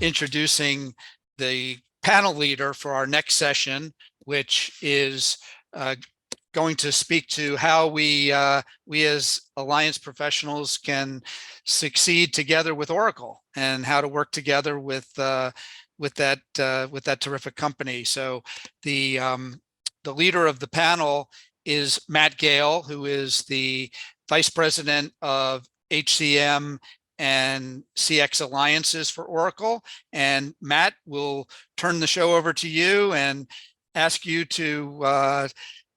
introducing the panel leader for our next session, which is going to speak to how we as Alliance professionals can succeed together with Oracle and how to work together with that terrific company. So the leader of the panel is Matt Gale, who is the Vice President of HCM and CX Alliances for Oracle. And Matt, will turn the show over to you and ask you to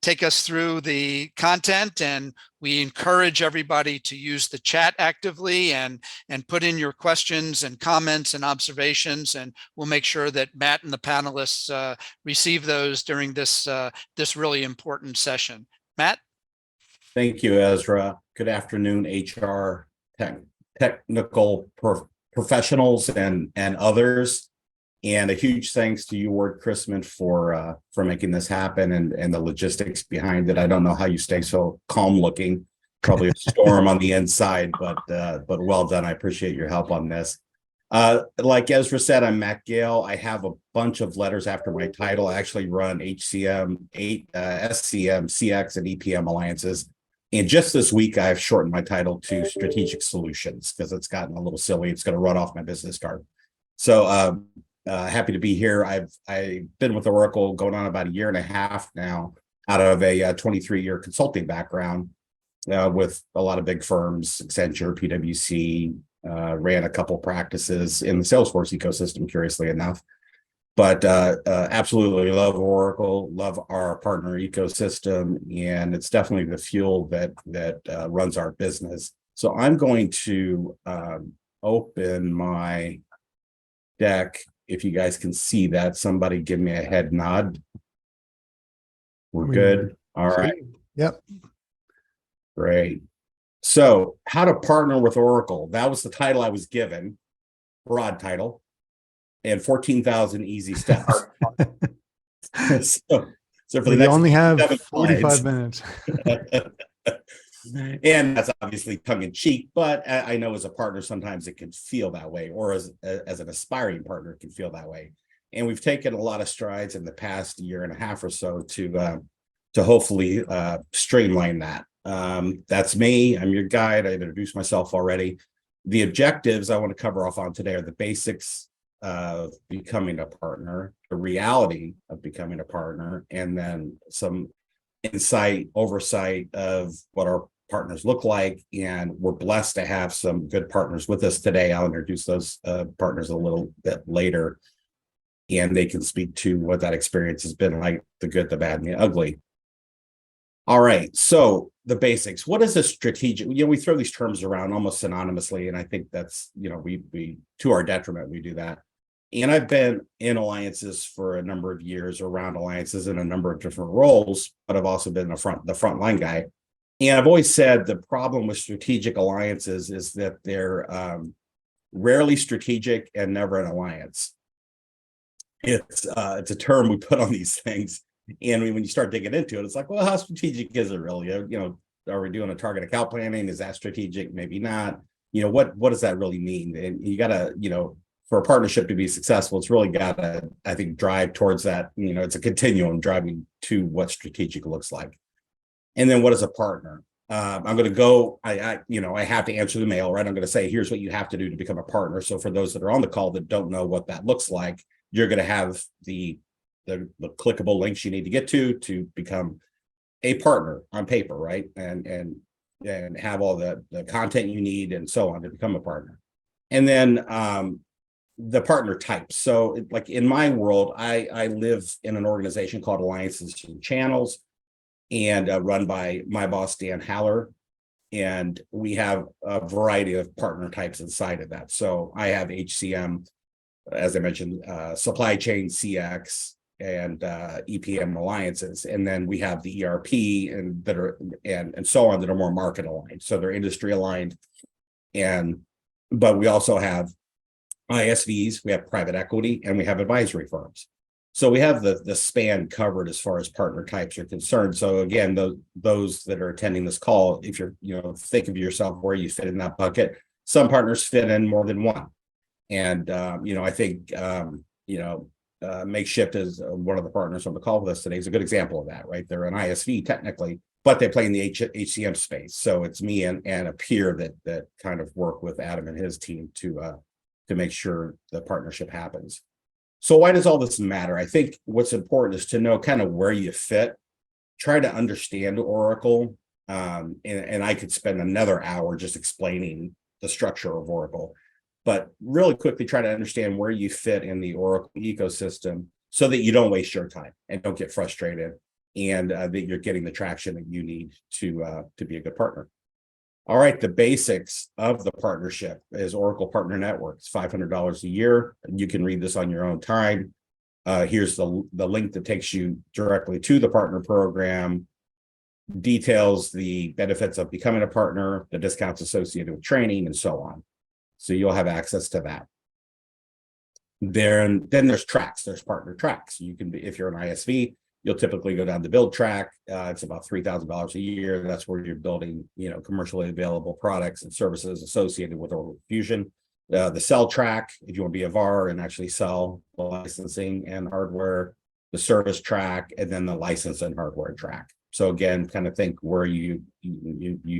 take us through the content. And we encourage everybody to use the chat actively and put in your questions and comments and observations. And we'll make sure that Matt and the panelists receive those during this really important session. Matt? Thank you, Ezra. Good afternoon, HR technical professionals and others. And a huge thanks to you, Ward Chrisman, for making this happen and the logistics behind it. I don't know how you stay so calm looking. Probably a storm on the inside, but well done. I appreciate your help on this. Like Ezra said, I'm Matt Gale. I have a bunch of letters after my title. I actually run HCM, SCM, CX, and EPM alliances. And just this week, I've shortened my title to Strategic Solutions because it's gotten a little silly. It's going to run off my business card. So happy to be here. I've been with Oracle going on about 1.5 years now, out of a 23-year consulting background with a lot of big firms, Accenture, PwC, ran a couple practices in the Salesforce ecosystem, curiously enough. But absolutely love Oracle, love our partner ecosystem, and it's definitely the fuel that runs our business. So I'm going to open my deck. If you guys can see that, somebody give me a head nod. We're good. All right. Yep. Great. So how to partner with Oracle. That was the title I was given, broad title, and 14,000 easy steps. so for the next only have 45 slides, minutes. And that's obviously tongue-in-cheek, but I know as a partner, sometimes it can feel that way, or as an aspiring partner, it can feel that way. And we've taken a lot of strides in the past 1.5 years or so to hopefully streamline that. That's me. I'm your guide. I introduced myself already. The objectives I want to cover off on today are the basics of becoming a partner, the reality of becoming a partner, and then some oversight of what our partners look like. And we're blessed to have some good partners with us today. I'll introduce those partners a little bit later, and they can speak to what that experience has been like, the good, the bad, and the ugly. All right, so the basics. What is a strategic? We throw these terms around almost synonymously, and I think that's, we to our detriment, we do that. And I've been in alliances for a number of years, around alliances in a number of different roles, but I've also been the frontline guy. And I've always said the problem with strategic alliances is that they're rarely strategic and never an alliance. It's a term we put on these things. And when you start digging into it, it's like, well, how strategic is it really? Are we doing a target account planning? Is that strategic? Maybe not. What does that really mean? And you got to, for a partnership to be successful, it's really got to, I think, drive towards that. It's a continuum driving to what strategic looks like. And then what is a partner? I'm going to go, I have to answer the mail, right? I'm going to say, here's what you have to do to become a partner. So for those that are on the call that don't know what that looks like, you're going to have the clickable links you need to get to become a partner on paper, right? And have all the content you need and so on to become a partner. And then the partner types. So like in my world, I live in an organization called Alliances and Channels, and run by my boss, Dan Haller. And we have a variety of partner types inside of that. So I have HCM, as I mentioned, supply chain, CX, and EPM alliances. And then we have the ERP and so on that are more market aligned. So they're industry aligned. But we also have ISVs, we have private equity, and we have advisory firms. So we have the span covered as far as partner types are concerned. So again, those that are attending this call, if you're, think of yourself where you fit in that bucket. Some partners fit in more than one. And, I think, MakeShift is one of the partners on the call with us today is a good example of that, right? They're an ISV technically, but they play in the HCM space. So it's me and a peer that kind of work with Adam and his team to make sure the partnership happens. So why does all this matter? I think what's important is to know kind of where you fit, try to understand Oracle. And I could spend another hour just explaining the structure of Oracle, but really quickly try to understand where you fit in the Oracle ecosystem so that you don't waste your time and don't get frustrated, and that you're getting the traction that you need to be a good partner. All right, the basics of the partnership is Oracle Partner Network. It's $500 a year. You can read this on your own time. Here's the link that takes you directly to the partner program, details the benefits of becoming a partner, the discounts associated with training, and so on. So you'll have access to that. Then there's tracks. There's partner tracks. You can be, if you're an ISV, you'll typically go down the build track. It's about $3,000 a year. That's where you're building, commercially available products and services associated with Oracle Fusion. The sell track, if you want to be a VAR and actually sell licensing and hardware, the service track, and then the license and hardware track. So again, kind of think where you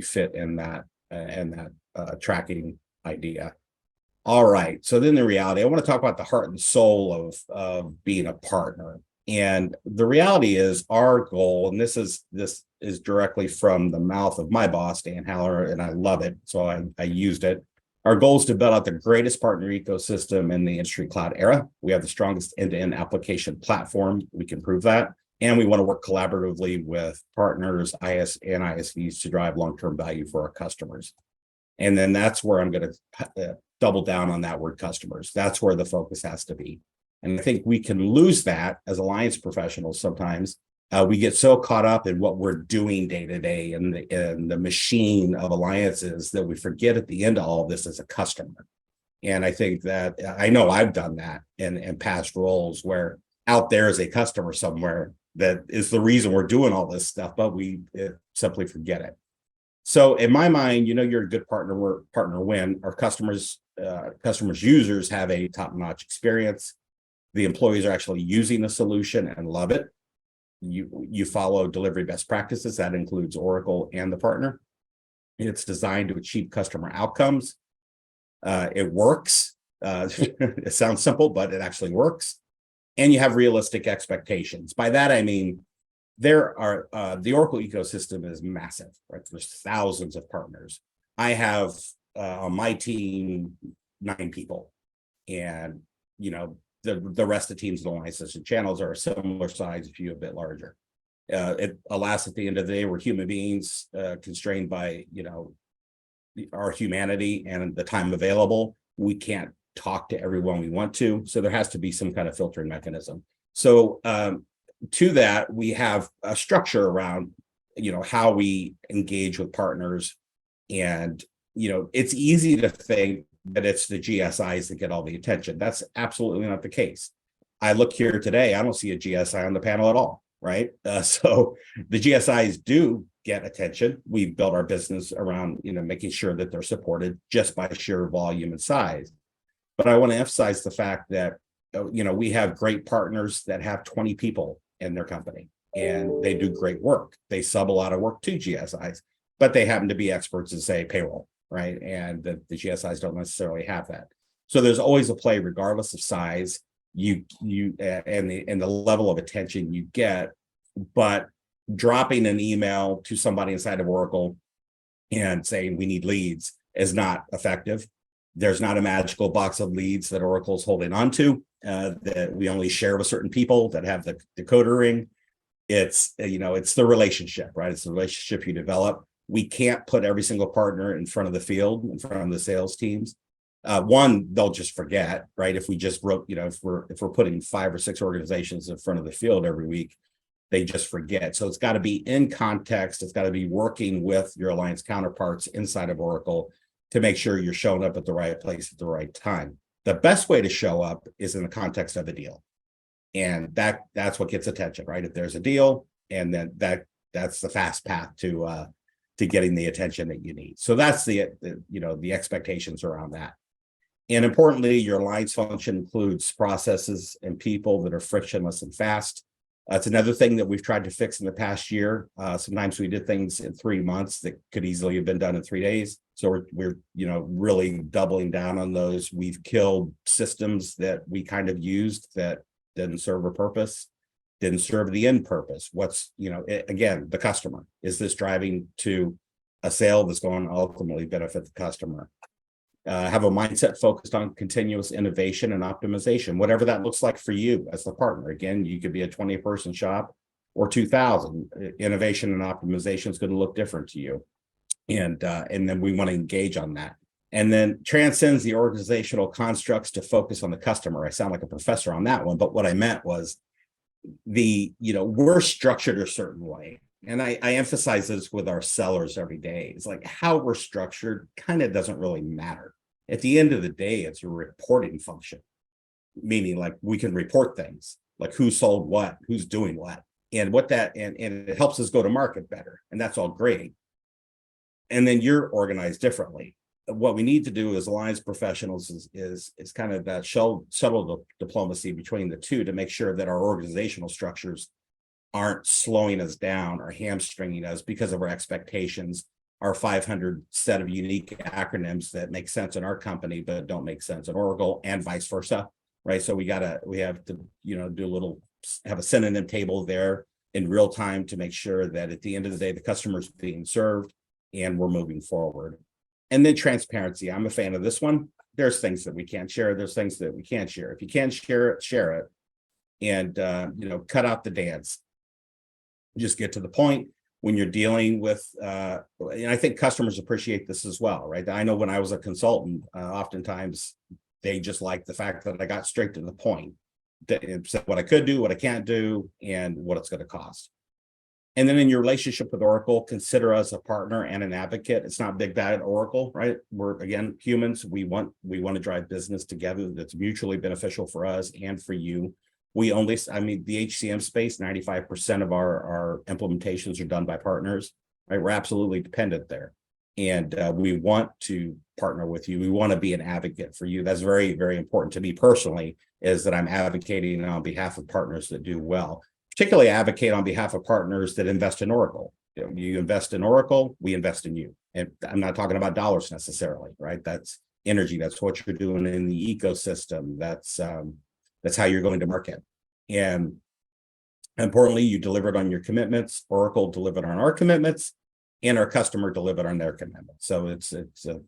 fit in that tracking idea. All right. So then the reality, I want to talk about the heart and soul of being a partner. And the reality is our goal, and this is directly from the mouth of my boss, Dan Haller, and I love it. So I used it. Our goal is to build out the greatest partner ecosystem in the industry cloud era. We have the strongest end-to-end application platform. We can prove that. And we want to work collaboratively with partners, and ISVs to drive long-term value for our customers. And then that's where I'm going to double down on that word customers. That's where the focus has to be. And I think we can lose that as alliance professionals sometimes. We get so caught up in what we're doing day to day and the machine of alliances that we forget at the end of all of this as a customer. And I think that I know I've done that in past roles where out there is a customer somewhere that is the reason we're doing all this stuff, but we simply forget it. So in my mind, you're a good partner when our customers users have a top-notch experience. The employees are actually using the solution and love it. You follow delivery best practices. That includes Oracle and the partner. It's designed to achieve customer outcomes. It works. It sounds simple, but it actually works. And you have realistic expectations. By that, I mean, there are the Oracle ecosystem is massive, right? There's thousands of partners. I have on my team 9 people, and the rest of the teams, the alliances and channels are a similar size, a few a bit larger. Alas, at the end of the day, we're human beings constrained by our humanity and the time available. We can't talk to everyone we want to, so there has to be some kind of filtering mechanism. So to that, we have a structure around how we engage with partners, and it's easy to think that it's the GSIs that get all the attention. That's absolutely not the case. I look here today, I don't see a GSI on the panel at all, right? So the GSIs do get attention. We've built our business around making sure that they're supported just by sheer volume and size. But I want to emphasize the fact that we have great partners that have 20 people in their company, and they do great work. They sub a lot of work to GSIs, but they happen to be experts in, say, payroll, right? And the GSIs don't necessarily have that. So there's always a play, regardless of size, and the level of attention you get. But dropping an email to somebody inside of Oracle and saying we need leads is not effective. There's not a magical box of leads that Oracle's holding on to that we only share with certain people that have the decoder ring. It's the relationship, right? It's the relationship you develop. We can't put every single partner in front of the field, in front of the sales teams. One, they'll just forget, right? If we just wrote, if we're putting 5 or 6 organizations in front of the field every week, they just forget. So it's got to be in context. It's got to be working with your alliance counterparts inside of Oracle to make sure you're showing up at the right place at the right time. The best way to show up is in the context of a deal. And that's what gets attention, right? If there's a deal, and then that's the fast path to getting the attention that you need. So that's the expectations around that. And importantly, your alliance function includes processes and people that are frictionless and fast. That's another thing that we've tried to fix in the past year. Sometimes we did things in 3 months that could easily have been done in 3 days. So we're really doubling down on those. We've killed systems that we kind of used that didn't serve a purpose, didn't serve the end purpose. What's, again, the customer. Is this driving to a sale that's going to ultimately benefit the customer? Have a mindset focused on continuous innovation and optimization, whatever that looks like for you as the partner. Again, you could be a 20-person shop or 2,000. Innovation and optimization is going to look different to you. And then we want to engage on that. And then transcends the organizational constructs to focus on the customer. I sound like a professor on that one, but what I meant was we're structured a certain way. And I emphasize this with our sellers every day. It's like how we're structured kind of doesn't really matter. At the end of the day, it's a reporting function, meaning like we can report things like who sold what, who's doing what, and what that, and it helps us go to market better. And that's all great. And then you're organized differently. What we need to do as alliance professionals is kind of that subtle diplomacy between the two to make sure that our organizational structures aren't slowing us down or hamstringing us because of our expectations, our 500 set of unique acronyms that make sense in our company but don't make sense in Oracle, and vice versa, right? So we have to have a synonym table there in real time to make sure that at the end of the day the customer is being served and we're moving forward. And then transparency. I'm a fan of this one. There's things that we can't share. There's things that we can't share. If you can't share it, and cut out the dance. Just get to the point when you're dealing with, and I think customers appreciate this as well, right? I know when I was a consultant, oftentimes they just like the fact that I got straight to the point, said what I could do, what I can't do, and what it's going to cost. And then in your relationship with Oracle, consider us a partner and an advocate. It's not big bad Oracle, right? We're, again, humans. We want to drive business together that's mutually beneficial for us and for you. The HCM space, 95% of our implementations are done by partners, right? We're absolutely dependent there. And we want to partner with you. We want to be an advocate for you. That's very, very important to me personally, is that I'm advocating on behalf of partners that do well. Particularly advocate on behalf of partners that invest in Oracle. You invest in Oracle, we invest in you. And I'm not talking about dollars necessarily, right? That's energy. That's what you're doing in the ecosystem. That's how you're going to market. And importantly, you delivered on your commitments. Oracle delivered on our commitments, and our customer delivered on their commitments. So it's the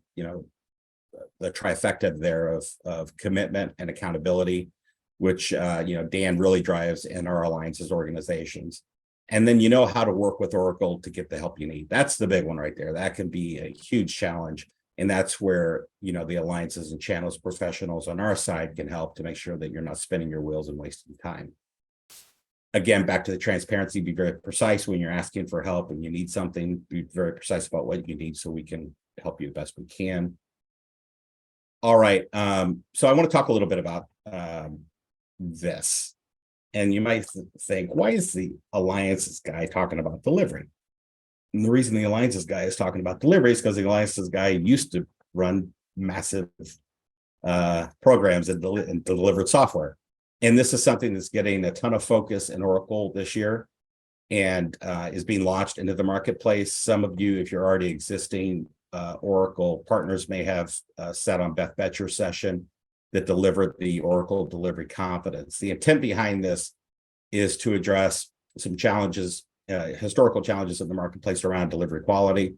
trifecta there of commitment and accountability, which Dan really drives in our alliances organizations. And then how to work with Oracle to get the help you need. That's the big one right there. That can be a huge challenge. And that's where the alliances and channels professionals on our side can help to make sure that you're not spinning your wheels and wasting time. Again, back to the transparency, be very precise when you're asking for help and you need something. Be very precise about what you need so we can help you the best we can. All right. So I want to talk a little bit about this. And you might think, why is the alliances guy talking about delivery? And the reason the alliances guy is talking about delivery is because the alliances guy used to run massive programs and delivered software. And this is something that's getting a ton of focus in Oracle this year and is being launched into the marketplace. Some of you, if you're already existing Oracle partners, may have sat on Beth Betcher's session that delivered the Oracle Delivery Confidence. The intent behind this is to address some challenges, historical challenges in the marketplace around delivery quality,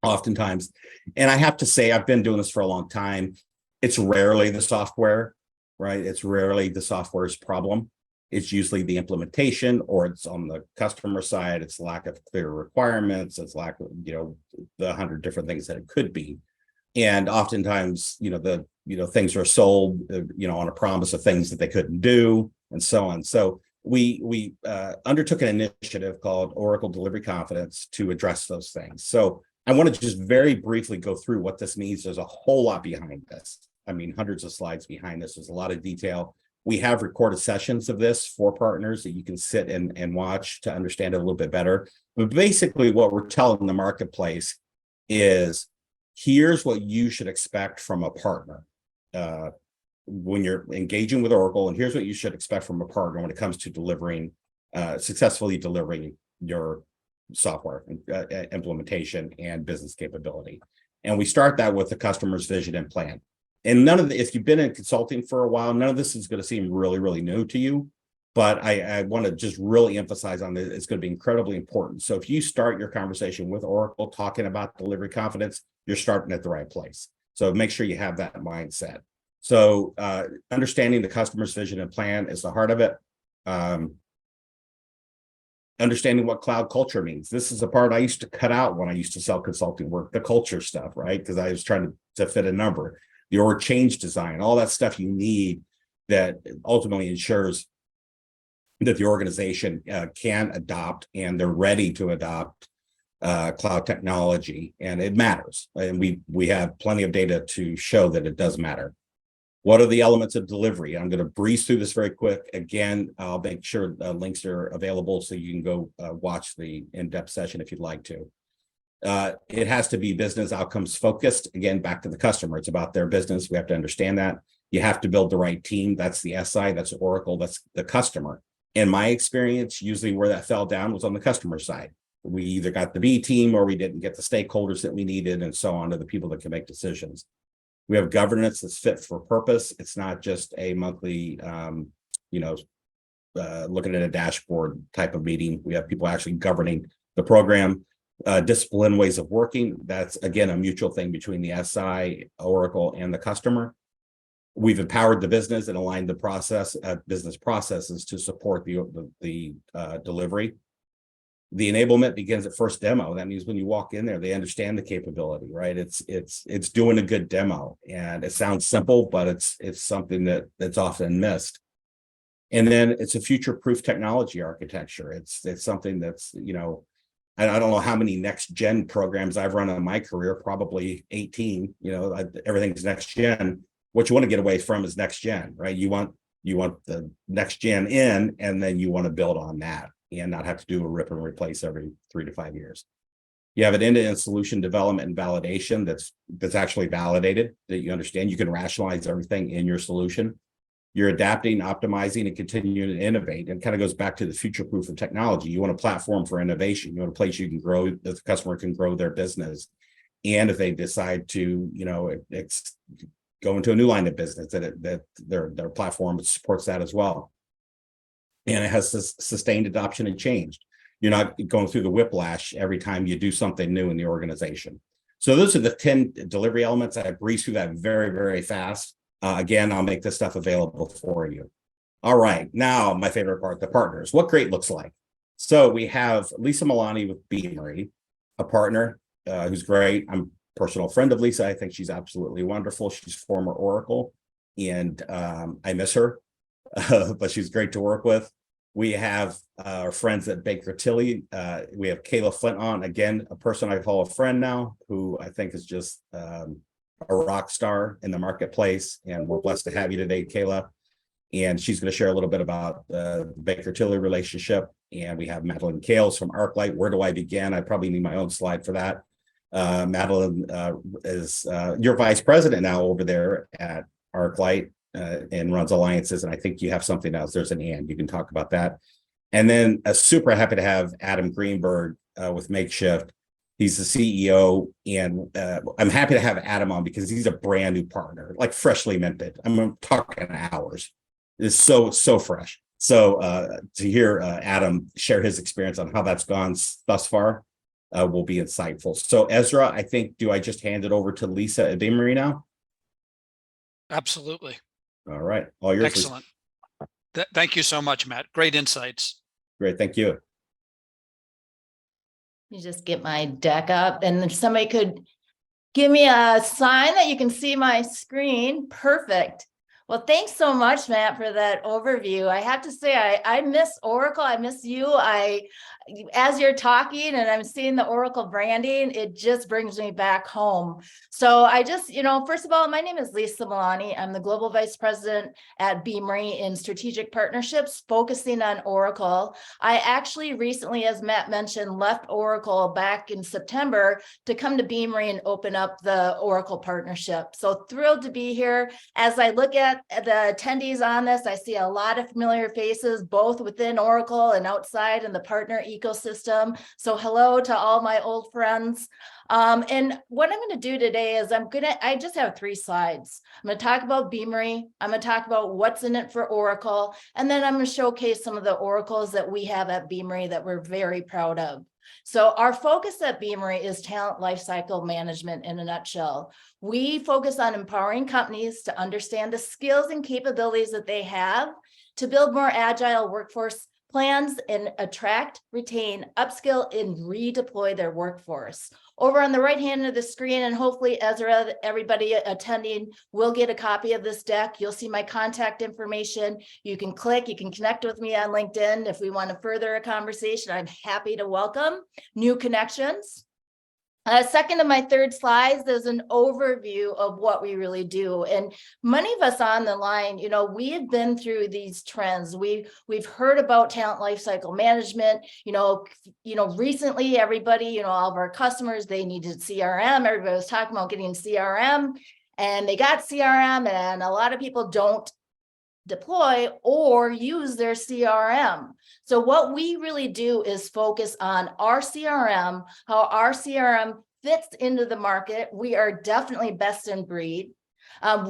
oftentimes. And I have to say, I've been doing this for a long time. It's rarely the software, right? It's rarely the software's problem. It's usually the implementation, or it's on the customer side. It's lack of clear requirements. It's lack of, the 100 different things that it could be. And oftentimes, things are sold, on a promise of things that they couldn't do, and so on. So we undertook an initiative called Oracle Delivery Confidence to address those things. So I want to just very briefly go through what this means. There's a whole lot behind this. I mean, hundreds of slides behind this. There's a lot of detail. We have recorded sessions of this for partners that you can sit and watch to understand it a little bit better. But basically what we're telling the marketplace is, here's what you should expect from a partner. when you're engaging with Oracle, and here's what you should expect from a partner when it comes to delivering, successfully delivering your software implementation and business capability. And we start that with the customer's vision and plan. And none of the, if you've been in consulting for a while, none of this is going to seem really, really new to you. But I want to just really emphasize on this. It's going to be incredibly important. So if you start your conversation with Oracle talking about delivery confidence, you're starting at the right place. So make sure you have that mindset. So understanding the customer's vision and plan is the heart of it. Understanding what cloud culture means. This is a part I used to cut out when I used to sell consulting work, the culture stuff, right? Because I was trying to fit a number, the org change design, all that stuff you need that ultimately ensures that the organization can adopt and they're ready to adopt cloud technology, and it matters. And we have plenty of data to show that it does matter. What are the elements of delivery? I'm going to breeze through this very quick. Again, I'll make sure links are available so you can go watch the in-depth session if you'd like to. It has to be business outcomes focused. Again, back to the customer. It's about their business. We have to understand that. You have to build the right team. That's the SI, that's Oracle, that's the customer. In my experience, usually where that fell down was on the customer side. We either got the B team or we didn't get the stakeholders that we needed, and so on, to the people that can make decisions. We have governance that's fit for purpose. It's not just a monthly, looking at a dashboard type of meeting. We have people actually governing the program, discipline ways of working. That's, again, a mutual thing between the SI, Oracle, and the customer. We've empowered the business and aligned the business processes to support the delivery. The enablement begins at first demo. That means when you walk in there, they understand the capability, right? It's doing a good demo, and it sounds simple, but it's something that's often missed. And then it's a future-proof technology architecture. It's something that's, I don't know how many next gen programs I've run in my career, probably 18. Everything's next gen. What you want to get away from is next gen, right? You want the next gen in, and then you want to build on that and not have to do a rip and replace every 3 to 5 years. You have an end-to-end solution development and validation that's actually validated, that you understand. You can rationalize everything in your solution. You're adapting, optimizing, and continuing to innovate. And kind of goes back to the future proof of technology. You want a platform for innovation. You want a place you can grow, that the customer can grow their business. And if they decide to, go into a new line of business, that their platform supports that as well. And it has sustained adoption and change. You're not going through the whiplash every time you do something new in the organization. So those are the 10 delivery elements. I breeze through that very, very fast. Again, I'll make this stuff available for you. All right, now my favorite part, the partners. What great looks like. So we have Lisa Milani with Beamery, a partner who's great. I'm a personal friend of Lisa. I think she's absolutely wonderful. She's former Oracle, and I miss her. But she's great to work with. We have our friends at Baker Tilly. We have Kayla Flint on, again, a person I call a friend now, who I think is just a rock star in the marketplace. And we're blessed to have you today, Kayla. And she's going to share a little bit about the Baker Tilly relationship. And we have Madeline Gale from ArcLight. Where do I begin? I probably need my own slide for that. Madeline is your vice president now over there at ArcLight. And runs alliances, and I think you have something else. There's an and you can talk about that. And then super happy to have Adam Greenberg with MakeShift. He's the CEO, and I'm happy to have Adam on because he's a brand new partner, like freshly minted. I'm talking hours. It's so fresh. So to hear Adam share his experience on how that's gone thus far will be insightful. So Ezra, I think, do I just hand it over to Lisa at Beamery now? Absolutely. All right. All yours. Excellent. Thank you so much, Matt. Great insights. Great. Thank you. You just get my deck up, and if somebody could give me a sign that you can see my screen. Perfect. Well, thanks so much, Matt, for that overview. I have to say, I miss Oracle. I miss you. as you're talking and I'm seeing the Oracle branding, it just brings me back home. So I just, first of all, my name is Lisa Milani. I'm the Global Vice President at Beamery in Strategic Partnerships, focusing on Oracle. I actually recently, as Matt mentioned, left Oracle back in September to come to Beamery and open up the Oracle partnership. So thrilled to be here. As I look at the attendees on this, I see a lot of familiar faces, both within Oracle and outside in the partner ecosystem. So hello to all my old friends. And what I'm going to do today is I just have 3 slides. I'm going to talk about Beamery. I'm going to talk about what's in it for Oracle. And then I'm going to showcase some of the Oracles that we have at Beamery that we're very proud of. So our focus at Beamery is talent lifecycle management in a nutshell. We focus on empowering companies to understand the skills and capabilities that they have to build more agile workforce plans and attract, retain, upskill, and redeploy their workforce. Over on the right hand of the screen, and hopefully Ezra, everybody attending will get a copy of this deck. You'll see my contact information. You can click, you can connect with me on LinkedIn. If we want to further a conversation, I'm happy to welcome new connections. Second to my 3rd slide is an overview of what we really do. And many of us on the line, we have been through these trends. We've heard about talent lifecycle management. Recently, everybody, all of our customers, they needed CRM. Everybody was talking about getting CRM, and they got CRM, and a lot of people don't deploy or use their CRM. So what we really do is focus on our CRM, how our CRM fits into the market. We are definitely best in breed.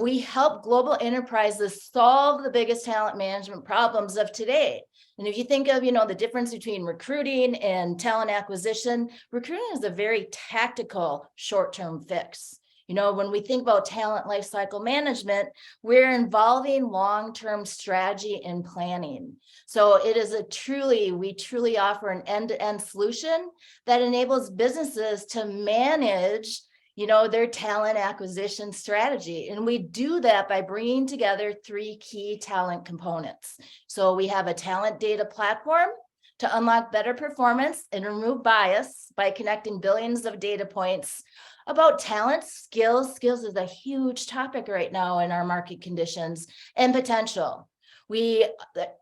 We help global enterprises solve the biggest talent management problems of today. And if you think of, the difference between recruiting and talent acquisition, recruiting is a very tactical short-term fix. When we think about talent lifecycle management, we're involving long-term strategy and planning. So it is we truly offer an end-to-end solution that enables businesses to manage, their talent acquisition strategy. And we do that by bringing together 3 key talent components. So we have a talent data platform to unlock better performance and remove bias by connecting billions of data points about talent, skills. Skills is a huge topic right now in our market conditions, and potential. The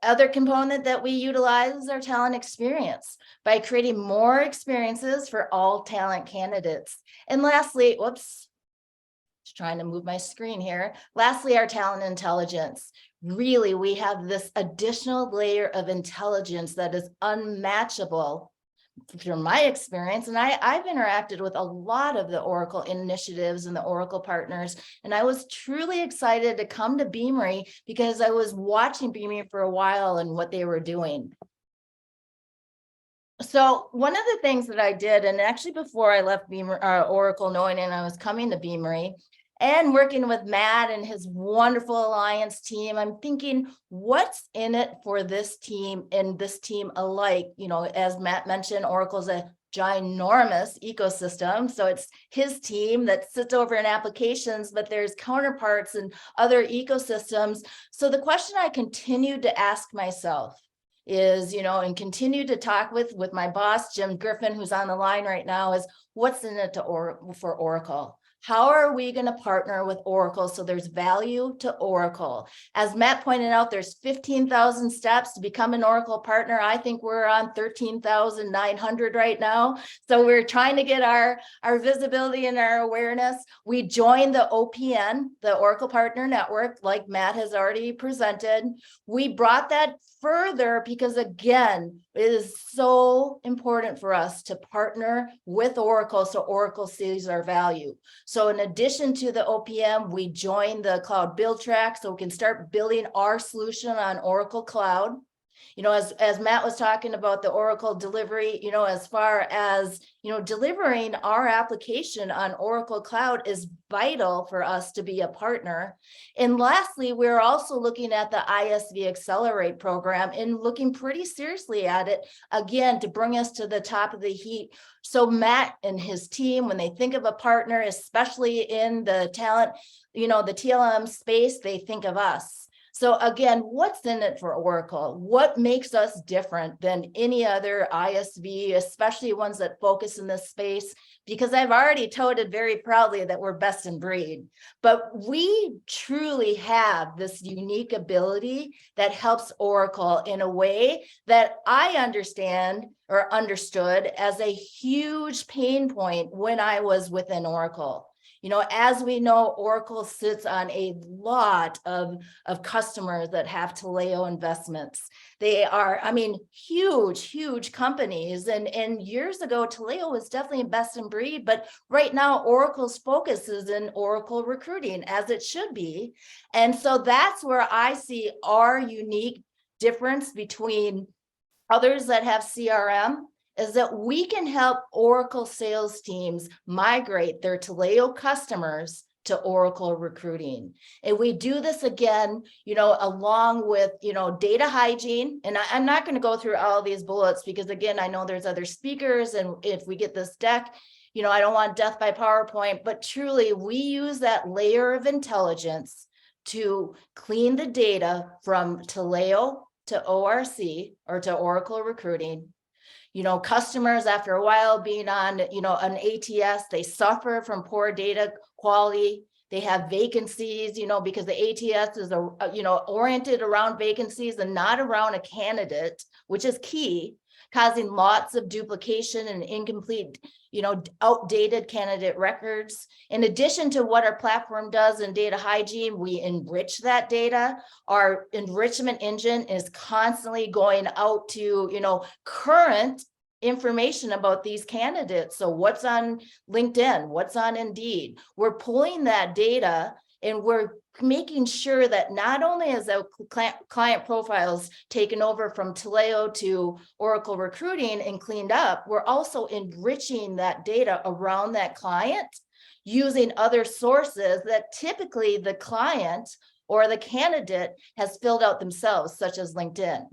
other component that we utilize is our talent experience by creating more experiences for all talent candidates. And lastly, just trying to move my screen here. Lastly, our talent intelligence. Really, we have this additional layer of intelligence that is unmatchable from my experience. And I've interacted with a lot of the Oracle initiatives and the Oracle partners, and I was truly excited to come to Beamery because I was watching Beamery for a while and what they were doing. So one of the things that I did, and actually before I left Oracle, knowing and I was coming to Beamery, and working with Matt and his wonderful alliance team, I'm thinking, what's in it for this team and this team alike? As Matt mentioned, Oracle's a ginormous ecosystem. So it's his team that sits over in applications, but there's counterparts and other ecosystems. So the question I continued to ask myself is, and continue to talk with my boss, Jim Griffin, who's on the line right now, is what's in it for Oracle? How are we going to partner with Oracle so there's value to Oracle? As Matt pointed out, there's 15,000 steps to become an Oracle partner. I think we're on 13,900 right now. So we're trying to get our visibility and our awareness. We joined the OPN, the Oracle Partner Network, like Matt has already presented. We brought that further because, again, it is so important for us to partner with Oracle so Oracle sees our value. So in addition to the OPM, we joined the Cloud Build Track so we can start building our solution on Oracle Cloud. As Matt was talking about the Oracle delivery, as far as, delivering our application on Oracle Cloud is vital for us to be a partner. And lastly, we're also looking at the ISV Accelerate program and looking pretty seriously at it, again, to bring us to the top of the heap. So Matt and his team, when they think of a partner, especially in the talent, the TLM space, they think of us. So again, what's in it for Oracle? What makes us different than any other ISV, especially ones that focus in this space? Because I've already touted very proudly that we're best in breed, but we truly have this unique ability that helps Oracle in a way that I understand or understood as a huge pain point when I was within Oracle. You know, as we know, Oracle sits on a lot of customers that have Taleo investments. They are, I mean, huge companies. And years ago, Taleo was definitely best in breed, but right now Oracle's focus is in Oracle recruiting, as it should be. And so that's where I see our unique difference between others that have CRM, is that we can help Oracle sales teams migrate their Taleo customers to Oracle recruiting. And we do this again, you know, along with, you know, data hygiene. And I'm not going to go through all these bullets because again, I know there's other speakers, and if we get this deck, you know, I don't want death by PowerPoint, but truly we use that layer of intelligence to clean the data from Taleo to ORC, or to Oracle recruiting. You know, customers after a while being on, you know, an ATS, they suffer from poor data quality. They have vacancies, you know, because the ATS is, you know, oriented around vacancies and not around a candidate, which is key, causing lots of duplication and incomplete, you know, outdated candidate records. In addition to what our platform does in data hygiene, we enrich that data. Our enrichment engine is constantly going out to, you know, current information about these candidates. So what's on LinkedIn, what's on Indeed? We're pulling that data and we're making sure that not only is the client profiles taken over from Taleo to Oracle recruiting and cleaned up, we're also enriching that data around that client using other sources that typically the client or the candidate has filled out themselves, such as LinkedIn.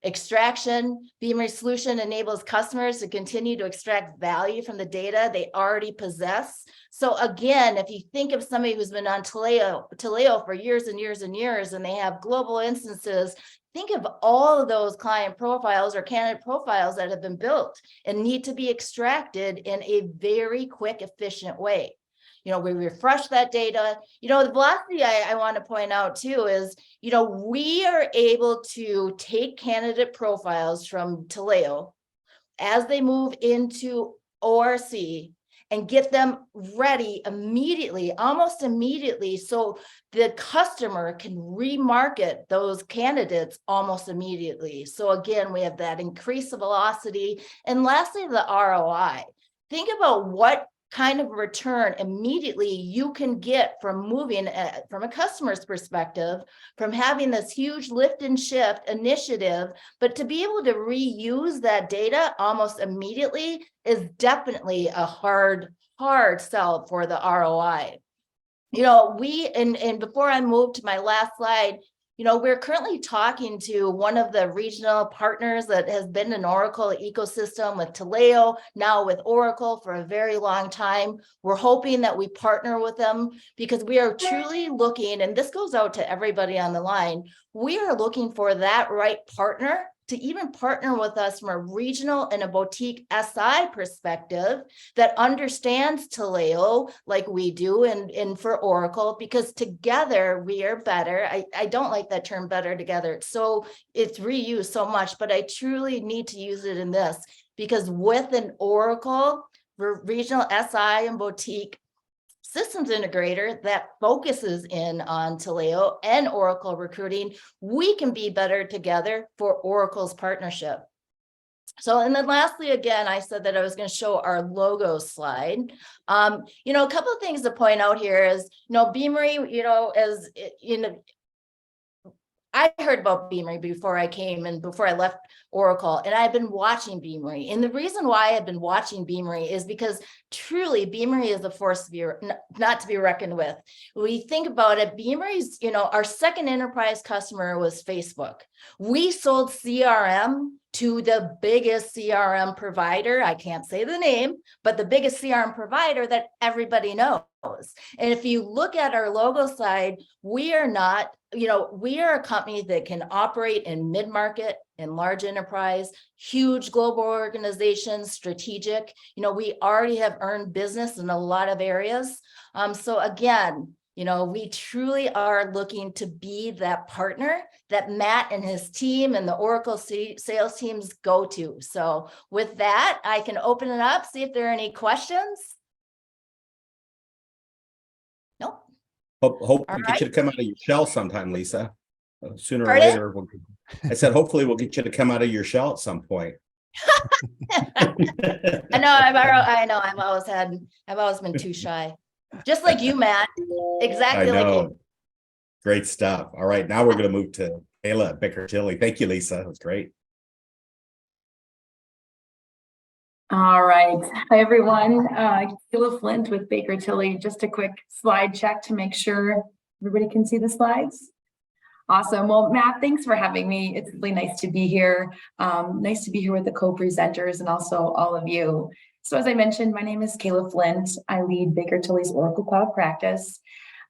Extraction, Beamery solution enables customers to continue to extract value from the data they already possess. So again, if you think of somebody who's been on Taleo for years and years and years, and they have global instances, think of all of those client profiles or candidate profiles that have been built and need to be extracted in a very quick, efficient way. You know, we refresh that data. You know, the velocity I want to point out too is, you know, we are able to take candidate profiles from Taleo as they move into ORC and get them ready immediately, almost immediately, so the customer can remarket those candidates almost immediately. So again, we have that increased velocity. And lastly, the ROI. Think about what kind of return immediately you can get from moving from a customer's perspective, from having this huge lift and shift initiative, but to be able to reuse that data almost immediately is definitely a hard sell for the ROI. You know, and before I move to my last slide, you know, we're currently talking to one of the regional partners that has been an Oracle ecosystem with Taleo, now with Oracle for a very long time. We're hoping that we partner with them because we are truly looking, and this goes out to everybody on the line, we are looking for that right partner to even partner with us from a regional and a boutique SI perspective that understands Taleo like we do and for Oracle, because together we are better. I don't like that term better together. It's reused so much, but I truly need to use it in this because with an Oracle regional SI and boutique systems integrator that focuses in on Taleo and Oracle recruiting, we can be better together for Oracle's partnership. So, and then lastly, again, I said that I was going to show our logo slide. You know, a couple of things to point out here is, you know, Beamery, you know, as you know, I heard about Beamery before I came and before I left Oracle, and I've been watching Beamery. And the reason why I've been watching Beamery is because truly Beamery is a force to be not to be reckoned with. We think about it, Beamery's, you know, our second enterprise customer was Facebook. We sold CRM to the biggest CRM provider. I can't say the name, but the biggest CRM provider that everybody knows. And if you look at our logo side, we are not, we are a company that can operate in mid-market and large enterprise, huge global organizations, strategic. We already have earned business in a lot of areas. So again, we truly are looking to be that partner that Matt and his team and the Oracle sales teams go to. So with that, I can open it up, see if there are any questions. Nope. Hope All we right. get you to come out of your shell sometime, Lisa. Sooner or Pardon? later, I said, hopefully we'll get you to come out of your shell at some point. I know. I've always been too shy. Just like you, Matt. Exactly I like know. you. Great stuff. All right, now we're going to move to Kayla at Baker Tilly. Thank you, Lisa. That was great. All right. Hi, everyone. Kayla Flint with Baker Tilly. Just a quick slide check to make sure everybody can see the slides. Awesome. Well, Matt, thanks for having me. It's really nice to be here. Nice to be here with the co-presenters and also all of you. So as I mentioned, my name is Kayla Flint. I lead Baker Tilly's Oracle Cloud practice.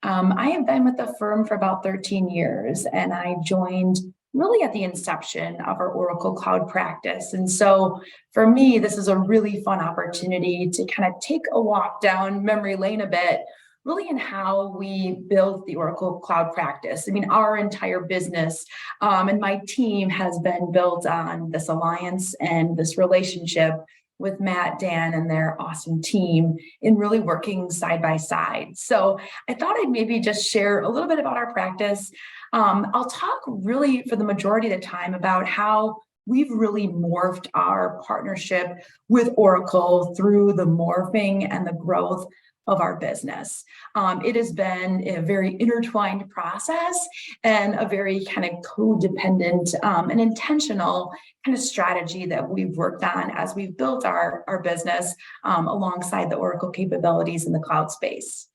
I have been with the firm for about 13 years, and I joined really at the inception of our Oracle Cloud practice. And so for me, this is a really fun opportunity to kind of take a walk down memory lane a bit, really in how we built the Oracle Cloud practice. I mean, our entire business and my team has been built on this alliance and this relationship with Matt, Dan, and their awesome team in really working side by side. So I thought I'd maybe just share a little bit about our practice. I'll talk really for the majority of the time about how we've really morphed our partnership with Oracle through the morphing and the growth of our business. It has been a very intertwined process and a very kind of codependent and intentional kind of strategy that we've worked on as we've built our business alongside the Oracle capabilities in the cloud space.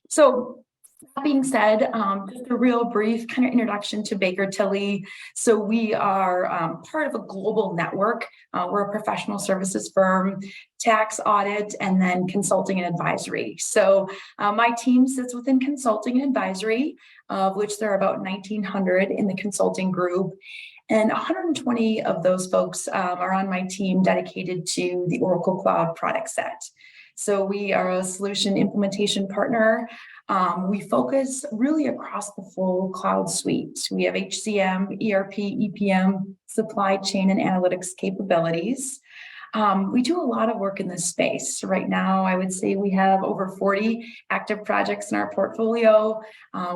So that being said, just a real brief kind of introduction to Baker Tilly. So we are part of a global network. We're a professional services firm, tax, audit, and then consulting and advisory. So my team sits within consulting and advisory, of which there are about 1,900 in the consulting group. And 120 of those folks are on my team dedicated to the Oracle Cloud product set. So we are a solution implementation partner. We focus really across the full cloud suite. We have HCM, ERP, EPM, supply chain, and analytics capabilities. We do a lot of work in this space. Right now, I would say we have over 40 active projects in our portfolio.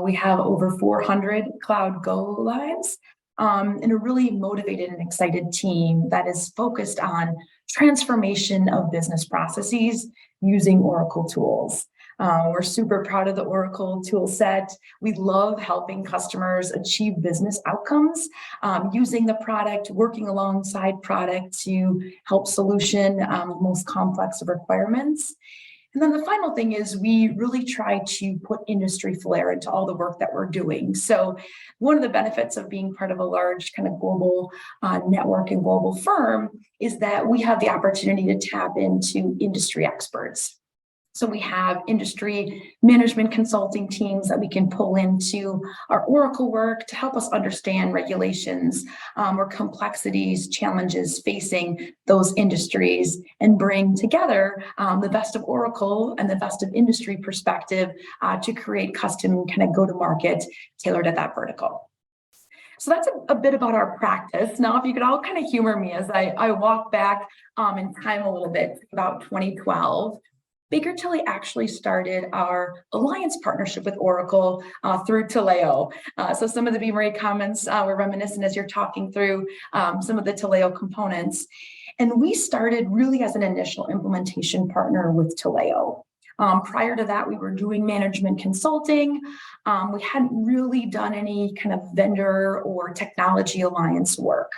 We have over 400 cloud go lives. And a really motivated and excited team that is focused on transformation of business processes using Oracle tools. We're super proud of the Oracle tool set. We love helping customers achieve business outcomes using the product, working alongside product to help solution most complex of requirements. And then the final thing is we really try to put industry flair into all the work that we're doing. So one of the benefits of being part of a large kind of global network and global firm is that we have the opportunity to tap into industry experts. So we have industry management consulting teams that we can pull into our Oracle work to help us understand regulations or complexities, challenges facing those industries, and bring together the best of Oracle and the best of industry perspective to create custom kind of go-to-market tailored at that vertical. So that's a bit about our practice. Now, if you could all kind of humor me as I walk back in time a little bit, about 2012. Baker Tilly actually started our alliance partnership with Oracle through Taleo. So some of the Beamery comments were reminiscent as you're talking through some of the Taleo components. And we started really as an initial implementation partner with Taleo. Prior to that, we were doing management consulting. We hadn't really done any kind of vendor or technology alliance work.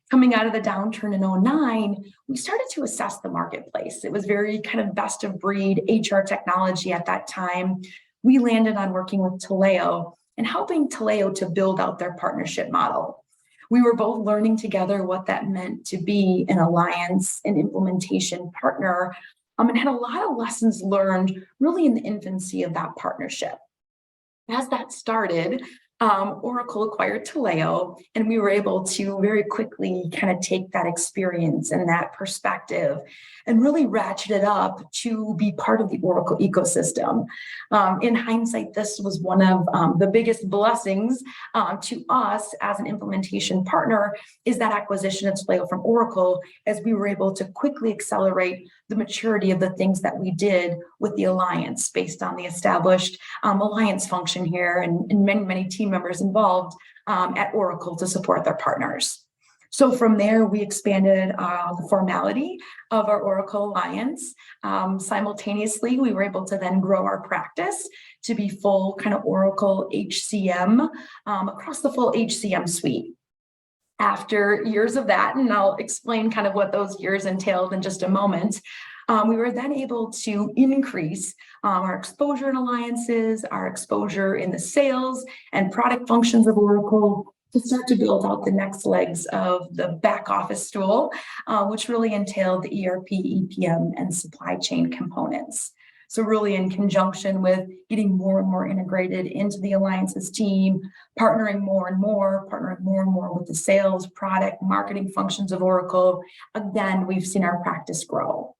Coming out of the downturn in 2009, we started to assess the marketplace. It was very kind of best of breed HR technology at that time. We landed on working with Taleo and helping Taleo to build out their partnership model. We were both learning together what that meant to be an alliance and implementation partner, and had a lot of lessons learned really in the infancy of that partnership. As that started, Oracle acquired Taleo, and we were able to very quickly kind of take that experience and that perspective and really ratchet it up to be part of the Oracle ecosystem. In hindsight, this was one of the biggest blessings to us as an implementation partner, is that acquisition of Taleo from Oracle, as we were able to quickly accelerate the maturity of the things that we did with the alliance based on the established alliance function here and many, many team members involved at Oracle to support their partners. So from there, we expanded the formality of our Oracle alliance. Simultaneously, we were able to then grow our practice to be full kind of Oracle HCM across the full HCM suite. After years of that, and I'll explain kind of what those years entailed in just a moment, we were then able to increase our exposure in alliances, our exposure in the sales and product functions of Oracle, to start to build out the next legs of the back office stool, which really entailed the ERP, EPM, and supply chain components. So really in conjunction with getting more and more integrated into the alliances team, partnering more and more with the sales, product, marketing functions of Oracle, again, we've seen our practice grow.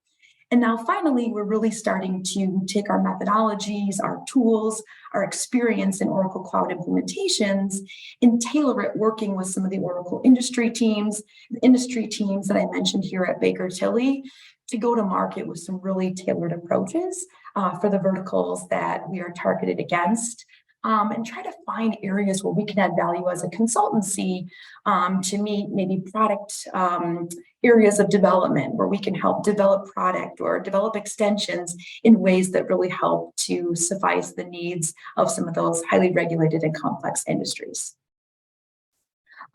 And now finally, we're really starting to take our methodologies, our tools, our experience in Oracle Cloud implementations, and tailor it working with some of the Oracle industry teams, the industry teams that I mentioned here at Baker Tilly, to go to market with some really tailored approaches for the verticals that we are targeted against, and try to find areas where we can add value as a consultancy to meet maybe product areas of development where we can help develop product or develop extensions in ways that really help to suffice the needs of some of those highly regulated and complex industries.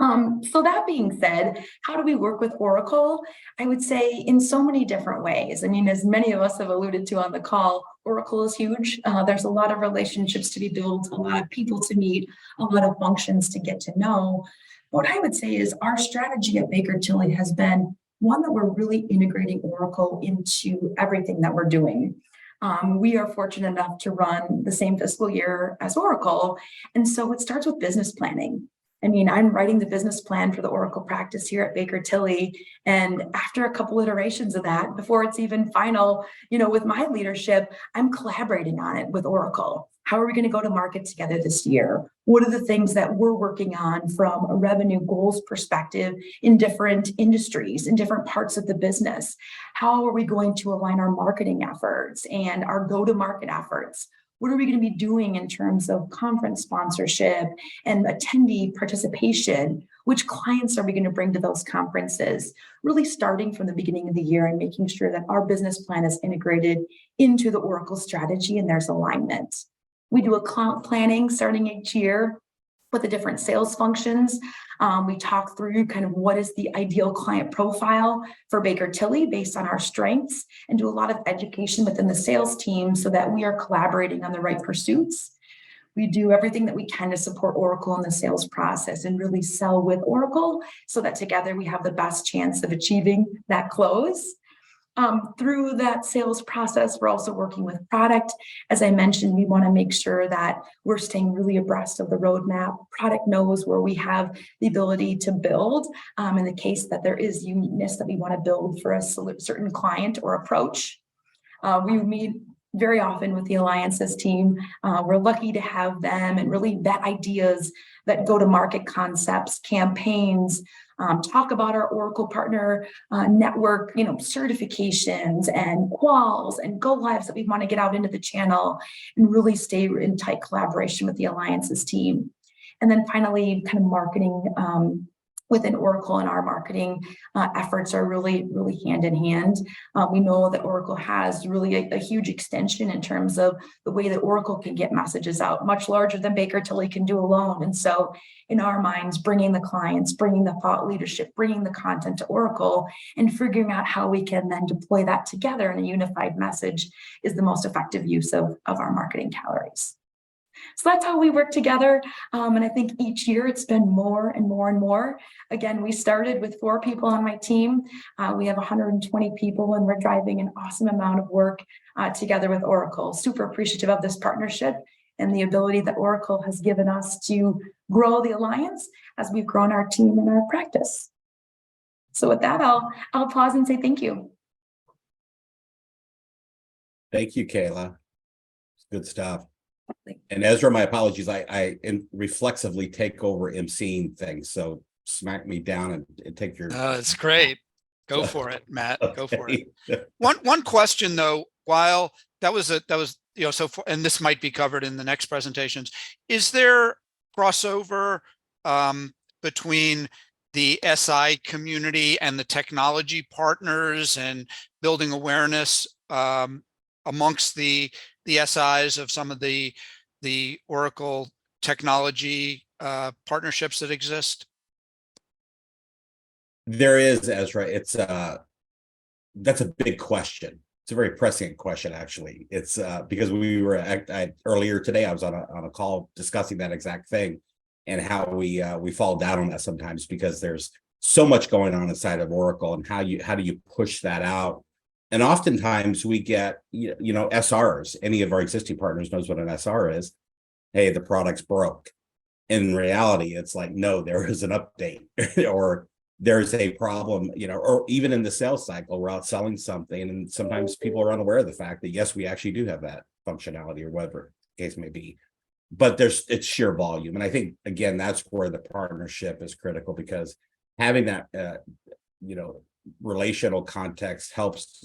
So that being said, how do we work with Oracle? I would say in so many different ways. I mean, as many of us have alluded to on the call, Oracle is huge. There's a lot of relationships to be built, a lot of people to meet, a lot of functions to get to know. What I would say is our strategy at Baker Tilly has been one that we're really integrating Oracle into everything that we're doing. We are fortunate enough to run the same fiscal year as Oracle. And so it starts with business planning. I mean, I'm writing the business plan for the Oracle practice here at Baker Tilly. And after a couple iterations of that, before it's even final, with my leadership, I'm collaborating on it with Oracle. How are we going to go to market together this year? What are the things that we're working on from a revenue goals perspective in different industries, in different parts of the business? How are we going to align our marketing efforts and our go-to-market efforts? What are we going to be doing in terms of conference sponsorship and attendee participation? Which clients are we going to bring to those conferences? Really starting from the beginning of the year and making sure that our business plan is integrated into the Oracle strategy and there's alignment. We do a client planning starting each year with the different sales functions. We talk through kind of what is the ideal client profile for Baker Tilly based on our strengths, and do a lot of education within the sales team so that we are collaborating on the right pursuits. We do everything that we can to support Oracle in the sales process and really sell with Oracle so that together we have the best chance of achieving that close. Through that sales process, we're also working with product. As I mentioned, we want to make sure that we're staying really abreast of the roadmap. Product knows where we have the ability to build in the case that there is uniqueness that we want to build for a certain client or approach. We meet very often with the alliances team. We're lucky to have them and really vet ideas that go to market concepts, campaigns, talk about our Oracle partner network, certifications and quals and go lives that we want to get out into the channel, and really stay in tight collaboration with the alliances team. And then finally, kind of marketing within Oracle, and our marketing efforts are really, really hand in hand. We know that Oracle has really a huge extension in terms of the way that Oracle can get messages out, much larger than Baker Tilly can do alone. And so in our minds, bringing the clients, bringing the thought leadership, bringing the content to Oracle, and figuring out how we can then deploy that together in a unified message is the most effective use of our marketing calories. So that's how we work together. And I think each year it's been more and more and more. Again, we started with 4 people on my team. We have 120 people, and we're driving an awesome amount of work together with Oracle. Super appreciative of this partnership and the ability that Oracle has given us to grow the alliance as we've grown our team and our practice. So with that, I'll pause and say thank you. Thank you, Kayla. Good stuff. And Ezra, my apologies. I reflexively take over emceeing things. So smack me down and take your. It's great. Go for it, Matt. Go for it. Okay. One question though, while that was so for, and this might be covered in the next presentations, is there crossover between the SI community and the technology partners and building awareness amongst the SIs of some of the Oracle technology partnerships that exist? There is, Ezra. It's that's a big question. It's a very pressing question, actually. It's because we were earlier today. I was on a call discussing that exact thing and how we fall down on that sometimes because there's so much going on inside of Oracle, and how do you push that out? And oftentimes we get SRs. Any of our existing partners knows what an SR is. Hey, the product's broke. In reality, it's like, no, there is an update or there's a problem, or even in the sales cycle, we're out selling something, and sometimes people are unaware of the fact that yes, we actually do have that functionality or whatever the case may be. But it's sheer volume. And I think, again, that's where the partnership is critical, because having that, relational context helps,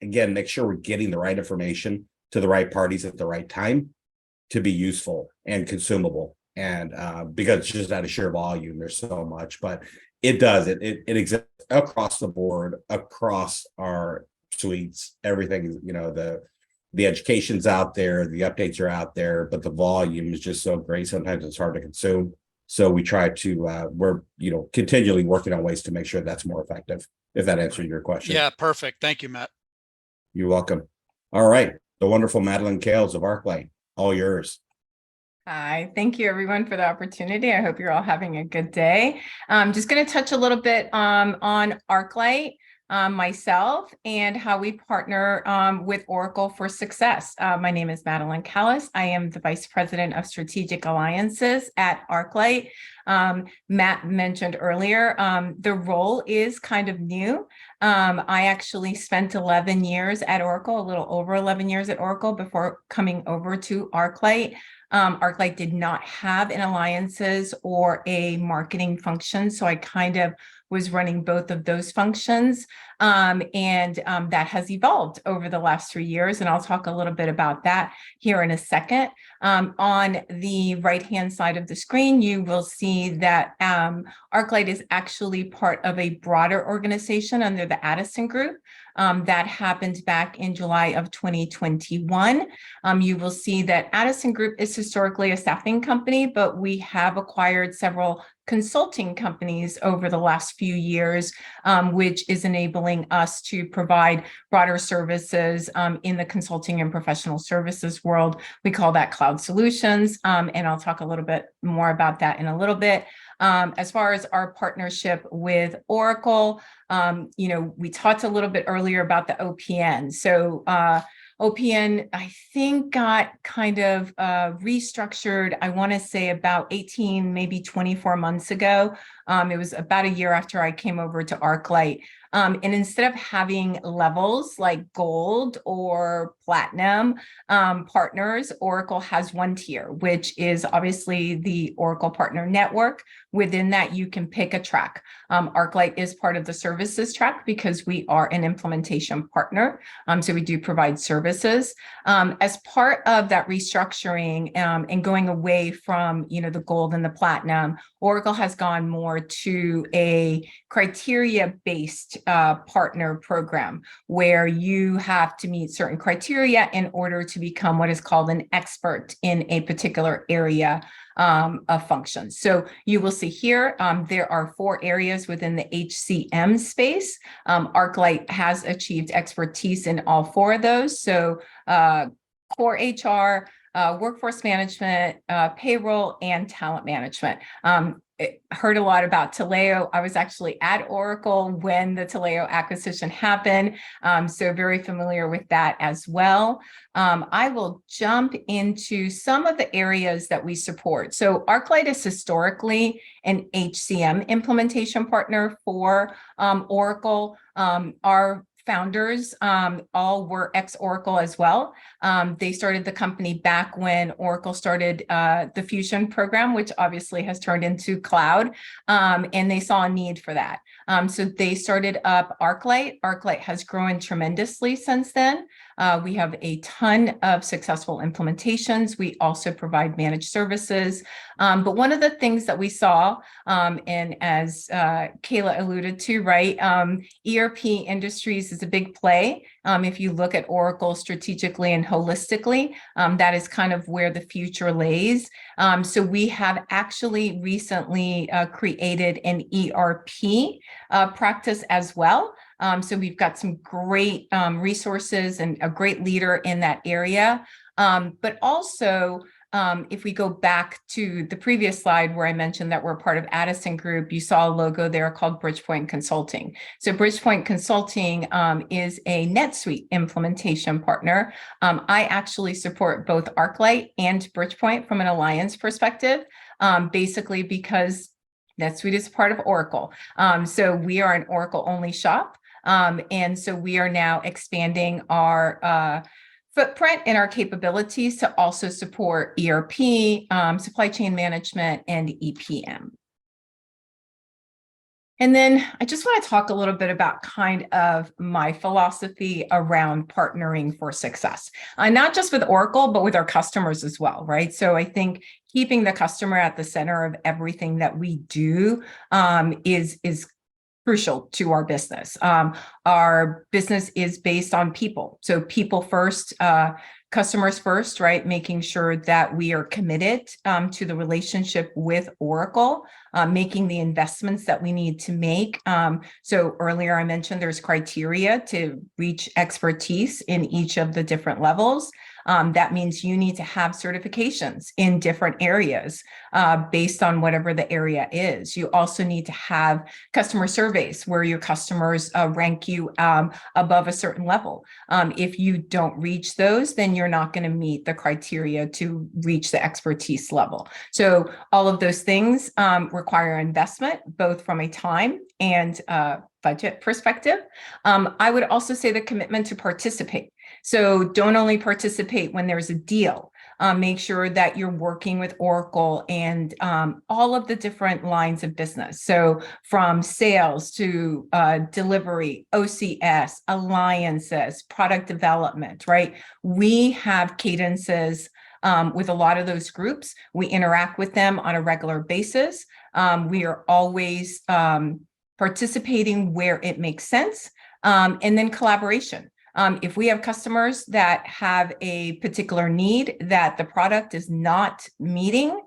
again, make sure we're getting the right information to the right parties at the right time to be useful and consumable. And because it's just out of sheer volume, there's so much, but it exists across the board, across our suites, everything, the education's out there, the updates are out there, but the volume is just so great. Sometimes it's hard to consume. So we try to, we're, continually working on ways to make sure that's more effective, if that answers your question. Yeah, perfect. Thank you, Matt. You're welcome. All right. The wonderful Madeline Gales of ArcLight, all yours. Hi, thank you everyone for the opportunity. I hope you're all having a good day. I'm just going to touch a little bit on ArcLight, myself, and how we partner with Oracle for success. My name is Madeline Callis. I am the Vice President of Strategic Alliances at ArcLight. Matt mentioned earlier, the role is kind of new. I actually spent 11 years at Oracle, a little over 11 years at Oracle before coming over to ArcLight. ArcLight did not have an alliances or a marketing function, so I kind of was running both of those functions, and that has evolved over the last 3 years, and I'll talk a little bit about that here in a second. On the right-hand side of the screen, you will see that ArcLight is actually part of a broader organization under the Addison Group. That happened back in July of 2021. You will see that Addison Group is historically a staffing company, but we have acquired several consulting companies over the last few years, which is enabling us to provide broader services in the consulting and professional services world. We call that cloud solutions, and I'll talk a little bit more about that in a little bit. As far as our partnership with Oracle, we talked a little bit earlier about the OPN. So OPN, I think, got kind of restructured, I want to say about 18, maybe 24 months ago. It was about a year after I came over to ArcLight. And instead of having levels like gold or platinum partners, Oracle has one tier, which is obviously the Oracle Partner Network. Within that, you can pick a track. ArcLight is part of the services track because we are an implementation partner. So we do provide services. As part of that restructuring and going away from the gold and the platinum, Oracle has gone more to a criteria-based partner program where you have to meet certain criteria in order to become what is called an expert in a particular area of functions. So you will see here, there are 4 areas within the HCM space. ArcLight has achieved expertise in all 4 of those. So core HR, workforce management, payroll, and talent management. Heard a lot about Taleo. I was actually at Oracle when the Taleo acquisition happened, so very familiar with that as well. I will jump into some of the areas that we support. So ArcLight is historically an HCM implementation partner for Oracle. Our founders all were ex-Oracle as well. They started the company back when Oracle started the Fusion program, which obviously has turned into cloud, and they saw a need for that. So they started up ArcLight. ArcLight has grown tremendously since then. We have a ton of successful implementations. We also provide managed services. But one of the things that we saw, and as Kayla alluded to, right, ERP industries is a big play. If you look at Oracle strategically and holistically, that is kind of where the future lays. So we have actually recently created an ERP practice as well. So we've got some great resources and a great leader in that area. But also, if we go back to the previous slide where I mentioned that we're part of Addison Group, you saw a logo there called Bridgepoint Consulting. So Bridgepoint Consulting is a NetSuite implementation partner. I actually support both ArcLight and Bridgepoint from an alliance perspective, basically because NetSuite is part of Oracle. So we are an Oracle-only shop. And so we are now expanding our footprint and our capabilities to also support ERP, supply chain management, and EPM. And then I just want to talk a little bit about kind of my philosophy around partnering for success, not just with Oracle, but with our customers as well, right? So I think keeping the customer at the center of everything that we do is crucial to our business. Our business is based on people. So people first, customers first, right? Making sure that we are committed to the relationship with Oracle, making the investments that we need to make. So earlier I mentioned there's criteria to reach expertise in each of the different levels. That means you need to have certifications in different areas based on whatever the area is. You also need to have customer surveys where your customers rank you above a certain level. If you don't reach those, then you're not going to meet the criteria to reach the expertise level. So all of those things require investment, both from a time and budget perspective. I would also say the commitment to participate. So don't only participate when there's a deal. Make sure that you're working with Oracle and all of the different lines of business. So from sales to delivery, OCS, alliances, product development, right? We have cadences with a lot of those groups. We interact with them on a regular basis. We are always participating where it makes sense. And then collaboration. If we have customers that have a particular need that the product is not meeting,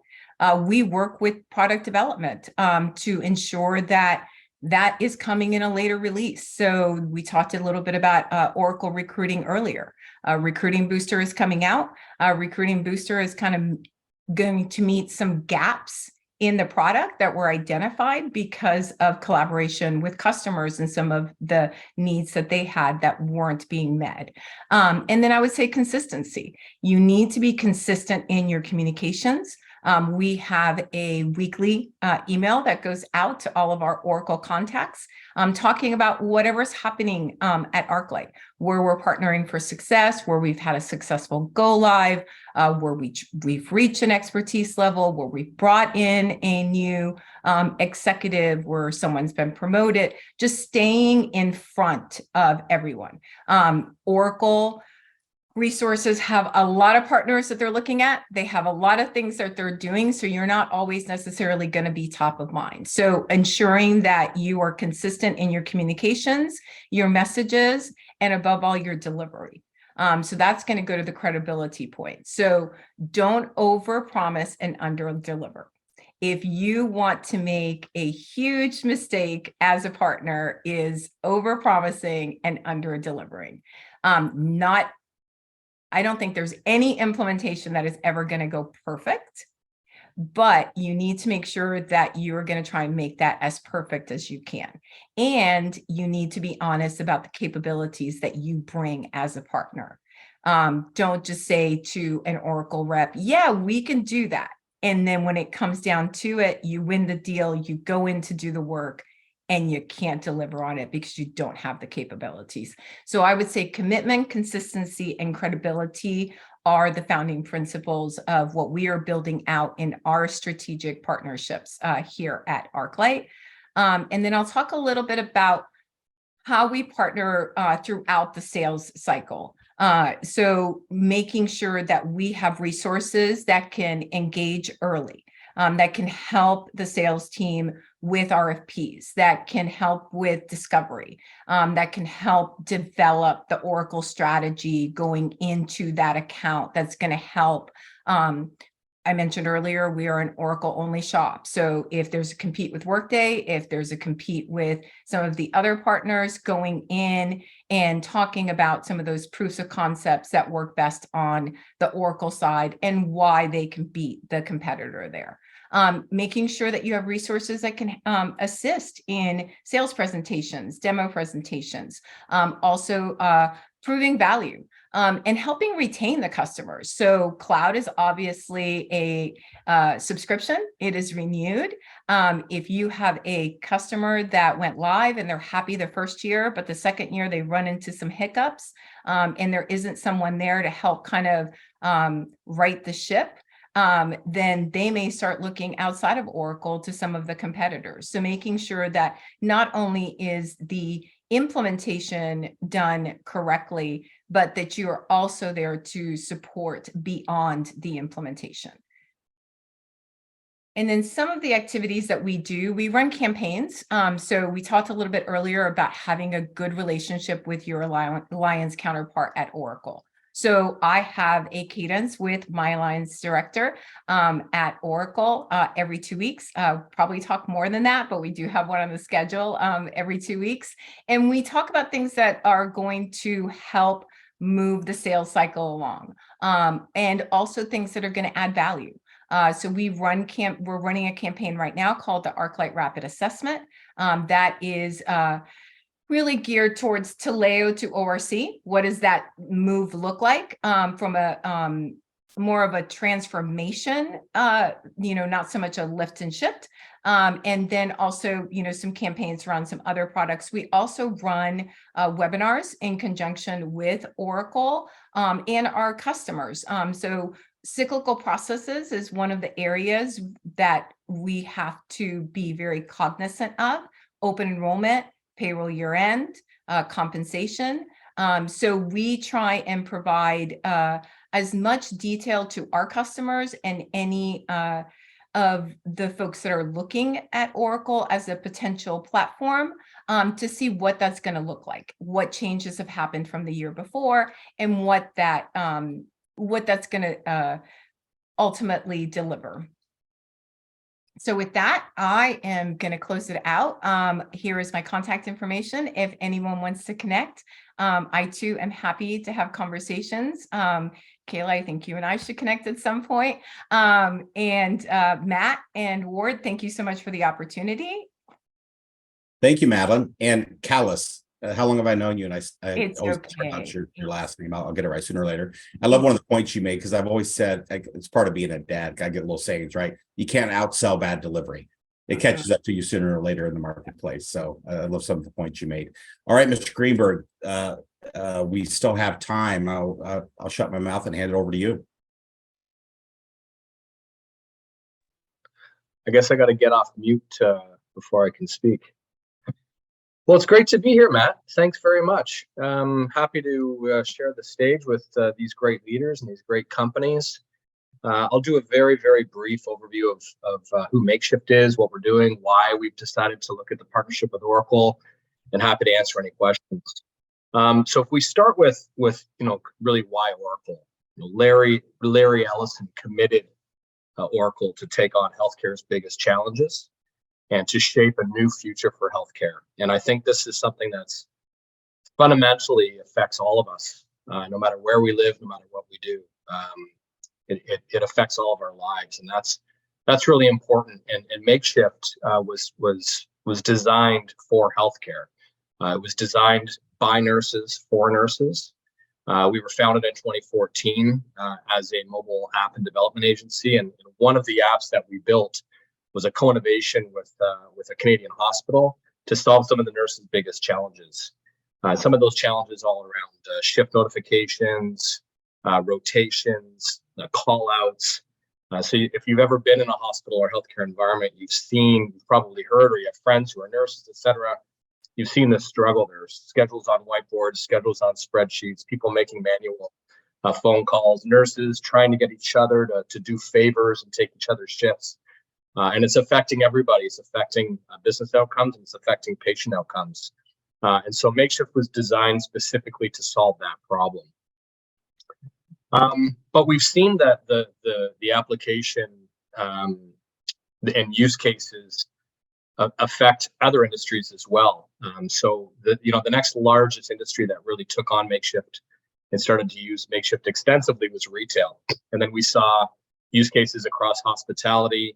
we work with product development to ensure that that is coming in a later release. So we talked a little bit about Oracle recruiting earlier. Recruiting Booster is coming out. Recruiting Booster is kind of going to meet some gaps in the product that were identified because of collaboration with customers and some of the needs that they had that weren't being met. And then I would say consistency. You need to be consistent in your communications. We have a weekly email that goes out to all of our Oracle contacts, talking about whatever's happening at ArcLight, where we're partnering for success, where we've had a successful go live, where we've reached an expertise level, where we've brought in a new executive, where someone's been promoted, just staying in front of everyone. Oracle resources have a lot of partners that they're looking at. They have a lot of things that they're doing. So you're not always necessarily going to be top of mind. So ensuring that you are consistent in your communications, your messages, and above all, your delivery. So that's going to go to the credibility point. So don't overpromise and under-deliver. If you want to make a huge mistake as a partner is overpromising and under-delivering. Not I don't think there's any implementation that is ever going to go perfect, but you need to make sure that you're going to try and make that as perfect as you can. And you need to be honest about the capabilities that you bring as a partner. Don't just say to an Oracle rep, yeah, we can do that. And then when it comes down to it, you win the deal, you go in to do the work, and you can't deliver on it because you don't have the capabilities. So I would say commitment, consistency, and credibility are the founding principles of what we are building out in our strategic partnerships here at ArcLight. And then I'll talk a little bit about how we partner throughout the sales cycle. So making sure that we have resources that can engage early, that can help the sales team with RFPs, that can help with discovery, that can help develop the Oracle strategy going into that account. That's going to help. I mentioned earlier, we are an Oracle only shop. So if there's a compete with Workday, if there's a compete with some of the other partners, going in and talking about some of those proofs of concepts that work best on the Oracle side and why they can beat the competitor there. Making sure that you have resources that can assist in sales presentations, demo presentations, also proving value. And helping retain the customers. So cloud is obviously a subscription. It is renewed. If you have a customer that went live and they're happy the first year, but the second year they run into some hiccups and there isn't someone there to help kind of right the ship, then they may start looking outside of Oracle to some of the competitors. So making sure that not only is the implementation done correctly, but that you are also there to support beyond the implementation. And then some of the activities that we do, we run campaigns. So we talked a little bit earlier about having a good relationship with your alliance counterpart at Oracle. So I have a cadence with my alliance director at Oracle every 2 weeks. Probably talk more than that, but we do have one on the schedule every 2 weeks. And we talk about things that are going to help move the sales cycle along, and also things that are going to add value. So we're running a campaign right now called the ArcLight Rapid Assessment. That is really geared towards Taleo to ORC. What does that move look like from a more of a transformation, not so much a lift and shift. And then also, some campaigns around some other products. We also run webinars in conjunction with Oracle and our customers. So cyclical processes is one of the areas that we have to be very cognizant of. Open enrollment, payroll year end, compensation. So we try and provide as much detail to our customers and any of the folks that are looking at Oracle as a potential platform to see what that's going to look like, what changes have happened from the year before, and what that's going to ultimately deliver. So with that, I am going to close it out. Here is my contact information. If anyone wants to connect, I too am happy to have conversations. Kayla, I think you and I should connect at some point. And Matt and Ward, thank you so much for the opportunity. Thank you, Madeline. And Callis, how long have I known you? And I It's always okay. pronounce your last name. I'll get it right sooner or later. I love one of the points you made because I've always said, it's part of being a dad. I get little sayings, right? You can't outsell bad delivery. It catches up to you sooner or later in the marketplace. So I love some of the points you made. All right, Mr. Greenberg, we still have time. I'll shut my mouth and hand it over to you. I guess I got to get off mute before I can speak. Well, it's great to be here, Matt. Thanks very much. Happy to share the stage with these great leaders and these great companies. I'll do a very, very brief overview of who MakeShift is, what we're doing, why we've decided to look at the partnership with Oracle, and happy to answer any questions. So if we start with really why Oracle, Larry Ellison committed Oracle to take on healthcare's biggest challenges and to shape a new future for healthcare. And I think this is something that's fundamentally affects all of us no matter where we live, no matter what we do. It affects all of our lives, and that's really important. And MakeShift was designed for healthcare. It was designed by nurses for nurses. We were founded in 2014 as a mobile app and development agency, and one of the apps that we built was a co-innovation with a Canadian hospital to solve some of the nurses' biggest challenges. Some of those challenges all around shift notifications, rotations, call outs. So if you've ever been in a hospital or healthcare environment, you've probably heard, or you have friends who are nurses, etc. You've seen this struggle. There's schedules on whiteboards, schedules on spreadsheets, people making manual phone calls, nurses trying to get each other to do favors and take each other's shifts. And it's affecting everybody. It's affecting business outcomes, and it's affecting patient outcomes. And so MakeShift was designed specifically to solve that problem. But we've seen that the application and use cases affect other industries as well. So the next largest industry that really took on MakeShift and started to use MakeShift extensively was retail. And then we saw use cases across hospitality,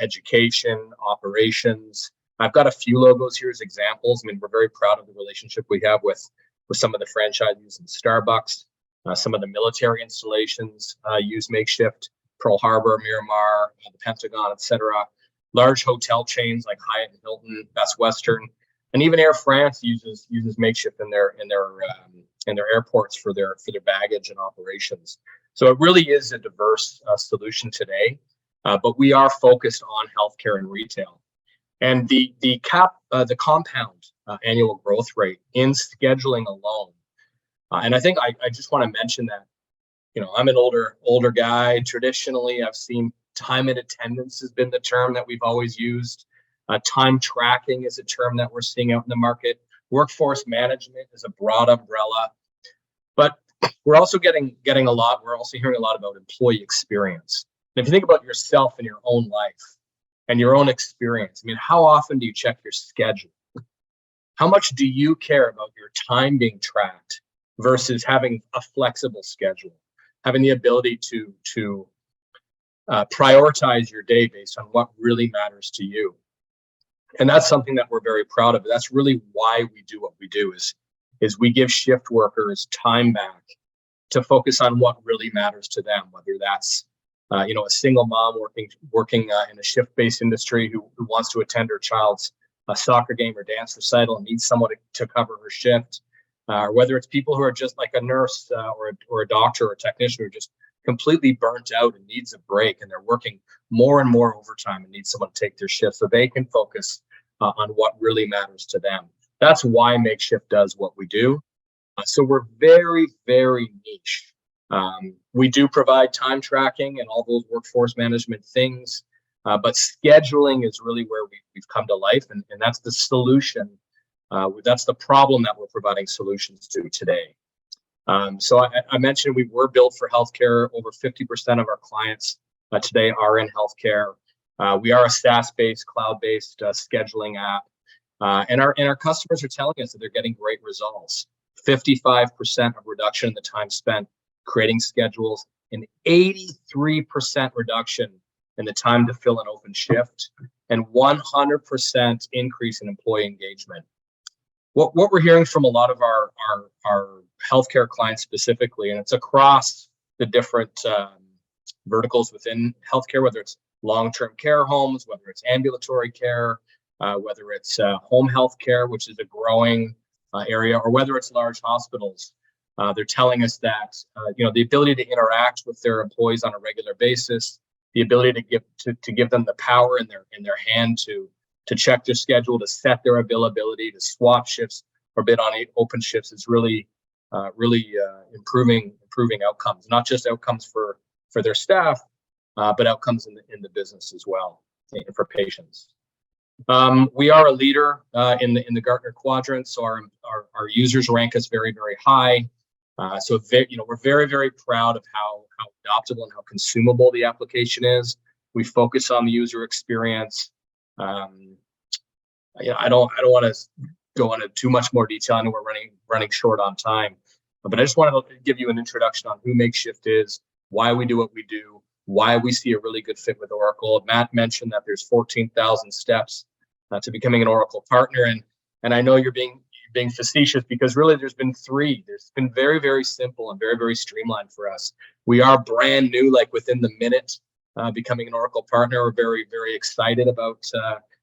education, operations. I've got a few logos here as examples. I mean, we're very proud of the relationship we have with some of the franchisees in Starbucks. Some of the military installations use MakeShift, Pearl Harbor, Miramar, the Pentagon, etc. Large hotel chains like Hyatt and Hilton, Best Western, and even Air France uses MakeShift in their airports for their baggage and operations. So it really is a diverse solution today, but we are focused on healthcare and retail. And the compound annual growth rate in scheduling alone. And I think I just want to mention that, I'm an older guy. Traditionally, I've seen time and attendance has been the term that we've always used. Time tracking is a term that we're seeing out in the market. Workforce management is a broad umbrella, but we're also getting a lot. We're also hearing a lot about employee experience. And if you think about yourself in your own life and your own experience, I mean, how often do you check your schedule? How much do you care about your time being tracked versus having a flexible schedule, having the ability to prioritize your day based on what really matters to you? And that's something that we're very proud of. That's really why we do what we do is we give shift workers time back to focus on what really matters to them, whether that's a single mom working in a shift-based industry who wants to attend her child's soccer game or dance recital and needs someone to cover her shift, or whether it's people who are just like a nurse or a doctor or a technician who are just completely burnt out and needs a break, and they're working more and more overtime and need someone to take their shift so they can focus on what really matters to them. That's why MakeShift does what we do. So we're very, very niche. We do provide time tracking and all those workforce management things, but scheduling is really where we've come to life, and that's the solution. That's the problem that we're providing solutions to today. So I mentioned we were built for healthcare. Over 50% of our clients today are in healthcare. We are a SaaS-based, cloud-based scheduling app, and our customers are telling us that they're getting great results. 55% of reduction in the time spent creating schedules, an 83% reduction in the time to fill an open shift, and 100% increase in employee engagement. What we're hearing from a lot of our healthcare clients specifically, and it's across the different verticals within healthcare, whether it's long-term care homes, whether it's ambulatory care, whether it's home health care, which is a growing area, or whether it's large hospitals. They're telling us that the ability to interact with their employees on a regular basis, the ability to give them the power in their hand to check their schedule, to set their availability, to swap shifts or bid on open shifts is really improving outcomes, not just outcomes for their staff, but outcomes in the business as well, for patients. We are a leader in the Gartner quadrant, so our users rank us very, very high. So we're very, very proud of how adoptable and how consumable the application is. We focus on the user experience. I don't want to go into too much more detail. I know we're running short on time, But I just wanted to give you an introduction on who MakeShift is, why we do what we do, why we see a really good fit with Oracle. Matt mentioned that there's 14,000 steps to becoming an Oracle partner. And I know you're being facetious, because really there's been 3. There's been very, very simple and very, very streamlined for us. We are brand new, like within the minute becoming an Oracle partner. We're very, very excited about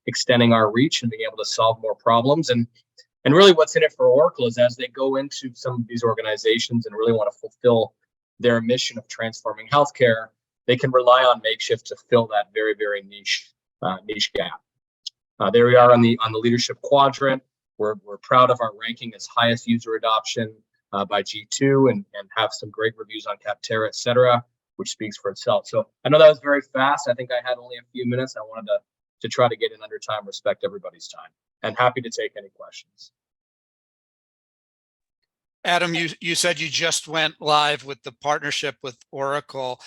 extending our reach and being able to solve more problems. And really what's in it for Oracle is, as they go into some of these organizations and really want to fulfill their mission of transforming healthcare, they can rely on MakeShift to fill that very, very niche gap. There we are on the leadership quadrant. We're proud of our ranking as highest user adoption by G2, and have some great reviews on Capterra, et cetera, which speaks for itself. So I know that was very fast. I think I had only a few minutes. I wanted to try to get in under time, respect everybody's time, and happy to take any questions. Adam, you said you just went live with the partnership with Oracle.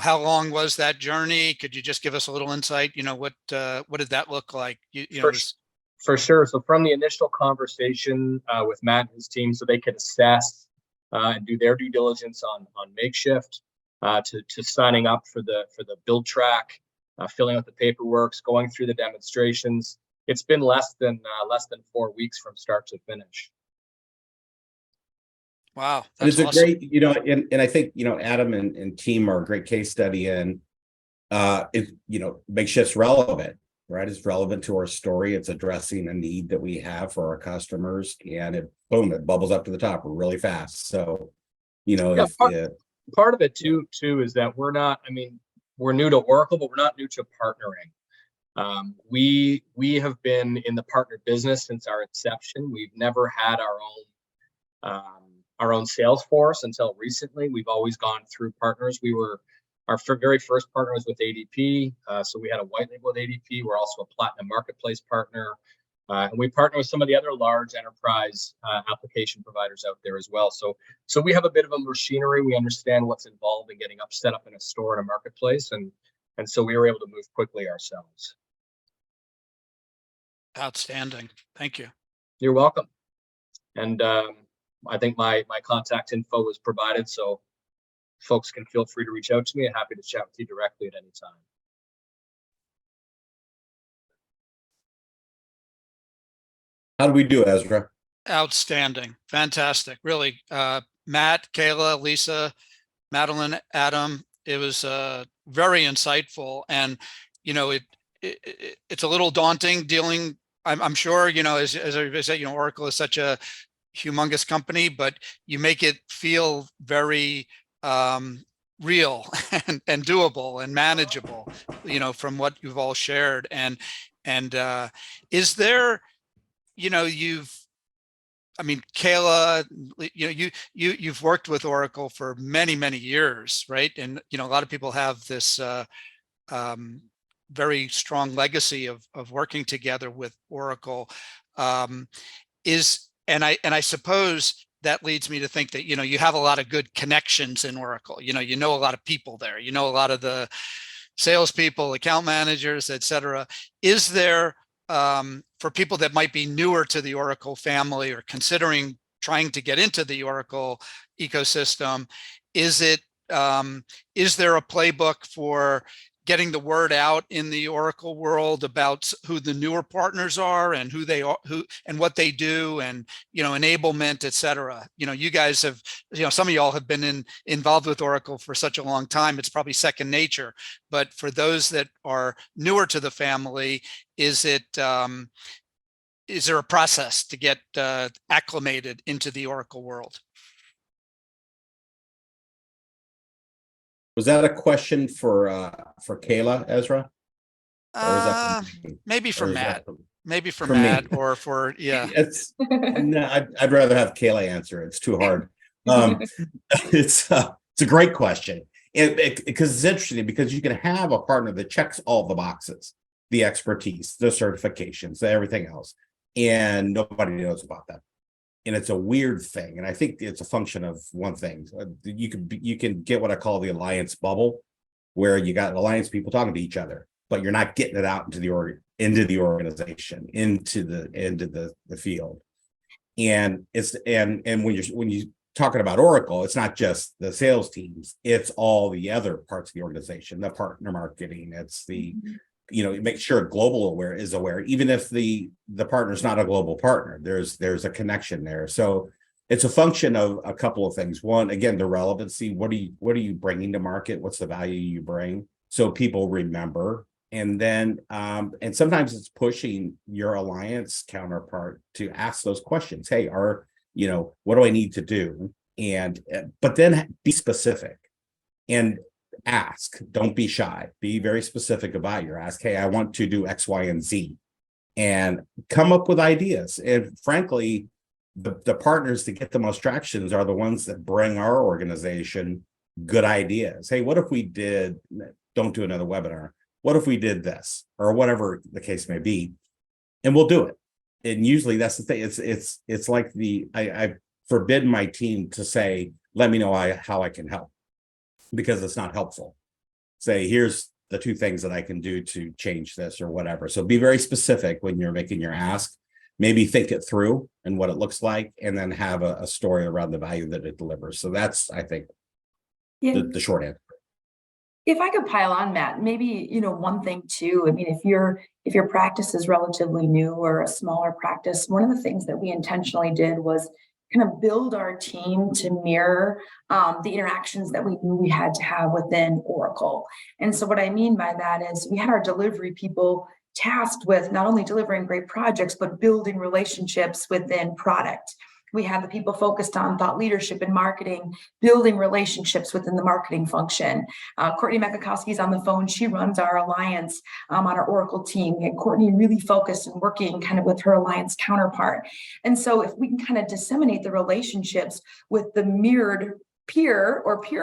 How long was that journey? Could you just give us a little insight? What did that look like? For sure. So from the initial conversation with Matt and his team, so they could assess and do their due diligence on MakeShift, to signing up for the build track, filling out the paperwork, going through the demonstrations. It's been less than 4 weeks from start to finish. Wow, it's awesome. a great, and I think Adam and team are a great case study, and MakeShift's relevant, right? It's relevant to our story. It's addressing a need that we have for our customers, and it bubbles up to the top really fast. So, part of it too is that we're new to Oracle, but we're not new to partnering. We have been in the partner business since our inception. We've never had our own sales force until recently. We've always gone through partners. Our very first partner was with ADP. So we had a white label with ADP. We're also a platinum marketplace partner. And we partner with some of the other large enterprise application providers out there as well. So we have a bit of a machinery. We understand what's involved in getting set up in a store and a marketplace. And so we were able to move quickly ourselves. Outstanding. Thank you. You're welcome. And I think my contact info was provided, so folks can feel free to reach out to me. I'm happy to chat with you directly at any time. How do we do, Ezra? Outstanding. Fantastic. Really. Matt, Kayla, Lisa, Madeline, Adam, it was very insightful. And, it's a little daunting dealing. I'm sure, as I said, Oracle is such a humongous company, but you make it feel very real and doable and manageable, from what you've all shared. And is there, Kayla, you've worked with Oracle for many, many years, right? And, a lot of people have this very strong legacy of working together with Oracle. And I suppose that leads me to think that, you have a lot of good connections in Oracle. You know a lot of people there. A lot of the salespeople, account managers, et cetera. Is there, for people that might be newer to the Oracle family or considering trying to get into the Oracle ecosystem, is there a playbook for getting the word out in the Oracle world about who the newer partners are and who they are, and what they do, and enablement, et cetera? You guys have, some of y'all have been involved with Oracle for such a long time, it's probably second nature. But for those that are newer to the family, is there a process to get acclimated into the Oracle world? Was that a question for Kayla, Ezra? Maybe for Matt. Maybe for me. Matt, or for, yeah. No, I'd rather have Kayla answer it. It's too hard. It's a great question. Because it's interesting, because you can have a partner that checks all the boxes, the expertise, the certifications, everything else, and nobody knows about them. And it's a weird thing. And I think it's a function of one thing. You can get what I call the alliance bubble, where you got alliance people talking to each other, but you're not getting it out into the organization, into the field. And when talking about Oracle, it's not just the sales teams, it's all the other parts of the organization, the partner marketing, it's the, make sure global is aware, even if the partner's not a global partner, there's a connection there. So it's a function of a couple of things. One, again, the relevancy. What are you bringing to market? What's the value you bring? So people remember. And then, and sometimes it's pushing your alliance counterpart to ask those questions. Hey, what do I need to do? And, but then be specific and ask. Don't be shy. Be very specific about your ask. Hey, I want to do X, Y, and Z, and come up with ideas. And frankly, the partners that get the most tractions are the ones that bring our organization good ideas. Hey, what if we did, don't do another webinar. What if we did this, or whatever the case may be, and we'll do it. And usually that's the thing. It's like I forbid my team to say, let me know how I can help, because it's not helpful. Say, here's the 2 things that I can do to change this or whatever. So be very specific when you're making your ask. Maybe think it through and what it looks like, and then have a story around the value that it delivers. So that's, I think, the short answer. If I could pile on, Matt, maybe, one thing too, I mean, if your practice is relatively new or a smaller practice, one of the things that we intentionally did was kind of build our team to mirror the interactions that we knew we had to have within Oracle. And so what I mean by that is we had our delivery people tasked with not only delivering great projects, but building relationships within product. We have the people focused on thought leadership and marketing, building relationships within the marketing function. Courtney Mekakowski is on the phone. She runs our alliance on our Oracle team. And Courtney really focused and working kind of with her alliance counterpart. And so if we can kind of disseminate the relationships with the mirrored peer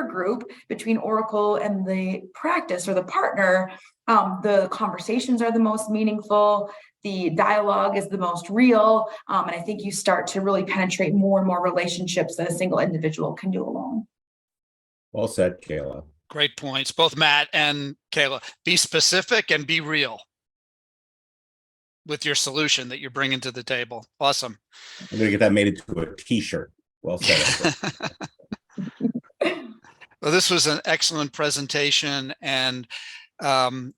group between Oracle and the practice or the partner, the conversations are the most meaningful, the dialogue is the most real, and I think you start to really penetrate more and more relationships that a single individual can do alone. Well said, Kayla. Great points, both Matt and Kayla. Be specific and be real with your solution that you're bringing to the table. Awesome. I'm going to get that made into a t-shirt. Well said. Well, this was an excellent presentation, and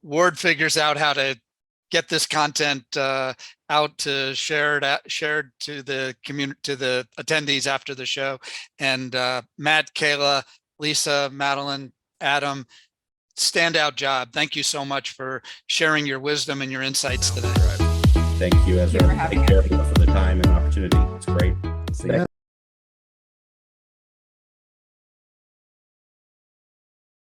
Ward figures out how to get this content out to shared to the community, to the attendees after the show. And Matt, Kayla, Lisa, Madeline, Adam, standout job. Thank you so much for sharing your wisdom and your insights today. Thank you, Ezra. Thank you for having Thank you for the time and opportunity. It's great. See you.